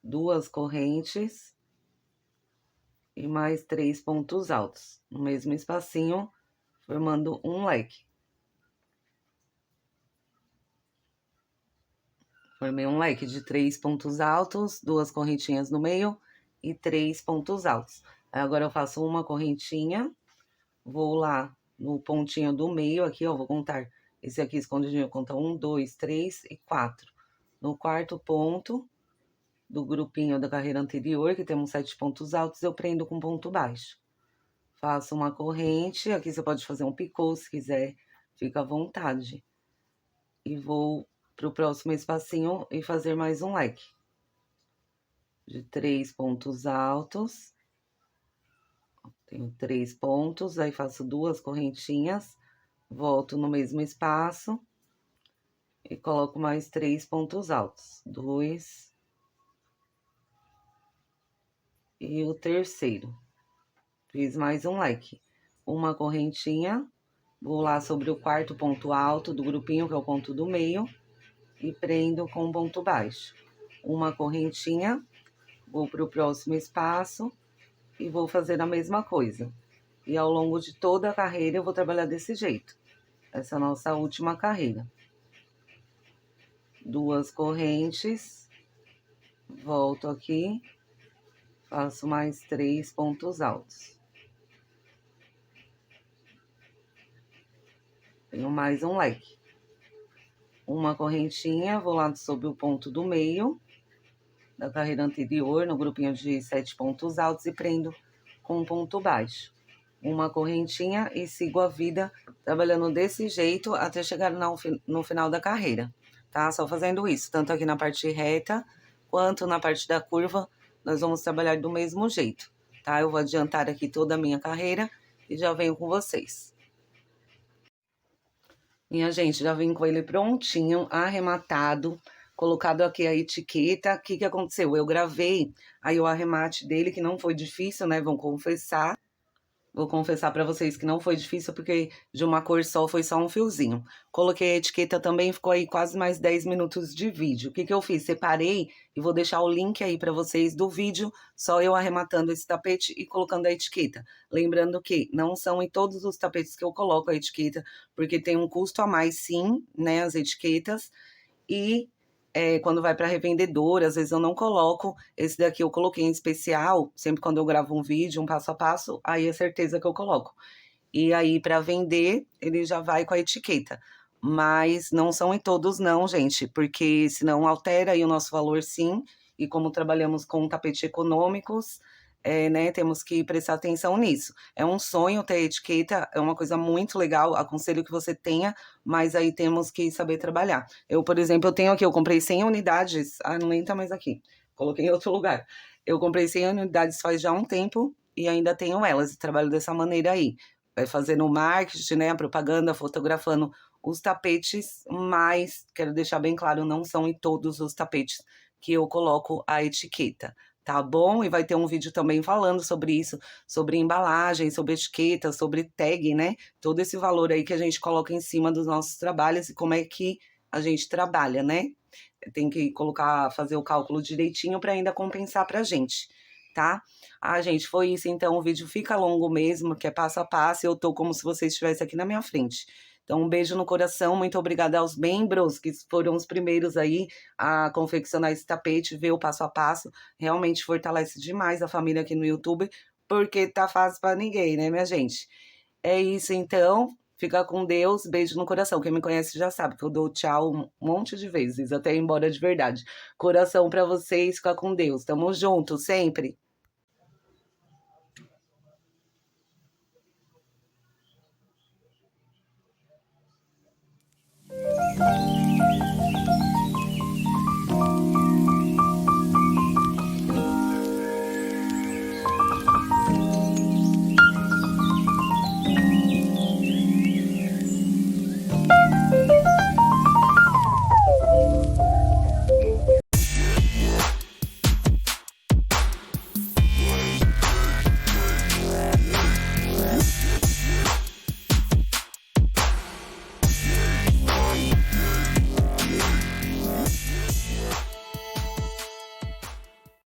S1: 2 correntes e mais 3 pontos altos, no mesmo espacinho, formando um leque. Formei um leque de 3 pontos altos, 2 correntinhas no meio e 3 pontos altos. Aí agora eu faço uma correntinha, vou lá no pontinho do meio aqui, ó, vou contar esse aqui escondidinho, conta 1, 2, 3 e 4. No quarto ponto do grupinho da carreira anterior, que temos 7 pontos altos, eu prendo com ponto baixo. Faço uma corrente, aqui você pode fazer um picô se quiser, fica à vontade. E vou pro próximo espacinho e fazer mais um leque. de 3 pontos altos. Tenho 3 pontos, aí faço 2 correntinhas, volto no mesmo espaço e coloco mais 3 pontos altos. 2 e o terceiro. Fiz mais um leque. Uma correntinha, vou lá sobre o quarto ponto alto do grupinho, que é o ponto do meio, e prendo com um ponto baixo. Uma correntinha, vou para o próximo espaço e vou fazer a mesma coisa. E ao longo de toda a carreira eu vou trabalhar desse jeito. Essa é a nossa última carreira. 2 correntes, volto aqui, faço mais 3 pontos altos. Tenho mais um leque. Uma correntinha, vou lá sobre o ponto do meio da carreira anterior, no grupinho de 7 pontos altos, e prendo com um ponto baixo. Uma correntinha e sigo a vida trabalhando desse jeito até chegar no final da carreira, tá? Só fazendo isso, tanto aqui na parte reta quanto na parte da curva, nós vamos trabalhar do mesmo jeito, tá? Eu vou adiantar aqui toda a minha carreira e já venho com vocês. Minha gente, já vim com ele prontinho, arrematado, colocado aqui a etiqueta. O que aconteceu? Eu gravei aí o arremate dele, que não foi difícil, né? Vou confessar pra vocês que não foi difícil, porque de uma cor só foi só um fiozinho. Coloquei a etiqueta também, ficou aí quase mais 10 minutos de vídeo. O que eu fiz? Separei e vou deixar o link aí pra vocês do vídeo, só eu arrematando esse tapete e colocando a etiqueta. Lembrando que não são em todos os tapetes que eu coloco a etiqueta, porque tem um custo a mais sim, né, as etiquetas. E quando vai para revendedor, às vezes eu não coloco. Esse daqui eu coloquei em especial, sempre quando eu gravo um vídeo, um passo a passo, aí é certeza que eu coloco. E aí, para vender, ele já vai com a etiqueta. Mas não são em todos não, gente, porque senão altera aí o nosso valor sim. E como trabalhamos com tapete econômicos, né, temos que prestar atenção nisso. É um sonho ter etiqueta, é uma coisa muito legal, aconselho que você tenha, mas aí temos que saber trabalhar. Eu, por exemplo, eu tenho aqui, eu comprei 100 unidades, não nem tá mais aqui, coloquei em outro lugar. Eu comprei 100 unidades faz já um tempo e ainda tenho elas, e trabalho dessa maneira aí. Vai fazendo o marketing, né, a propaganda, fotografando os tapetes, mas quero deixar bem claro, não são em todos os tapetes que eu coloco a etiqueta, tá bom? E vai ter um vídeo também falando sobre isso, sobre embalagem, sobre etiqueta, sobre tag, né? Todo esse valor aí que a gente coloca em cima dos nossos trabalhos e como é que a gente trabalha, né? Tem que colocar, fazer o cálculo direitinho para ainda compensar pra gente, tá? Gente, foi isso então, o vídeo fica longo mesmo, que é passo a passo, eu tô como se vocês estivessem aqui na minha frente. Então, um beijo no coração, muito obrigada aos membros, que foram os primeiros aí a confeccionar esse tapete, ver o passo a passo, realmente fortalece demais a família aqui no YouTube, porque tá fácil para ninguém, né, minha gente? É isso então, fica com Deus, beijo no coração. Quem me conhece já sabe que eu dou tchau um monte de vezes, até ir embora de verdade. Coração para vocês, fica com Deus. Tamo junto sempre.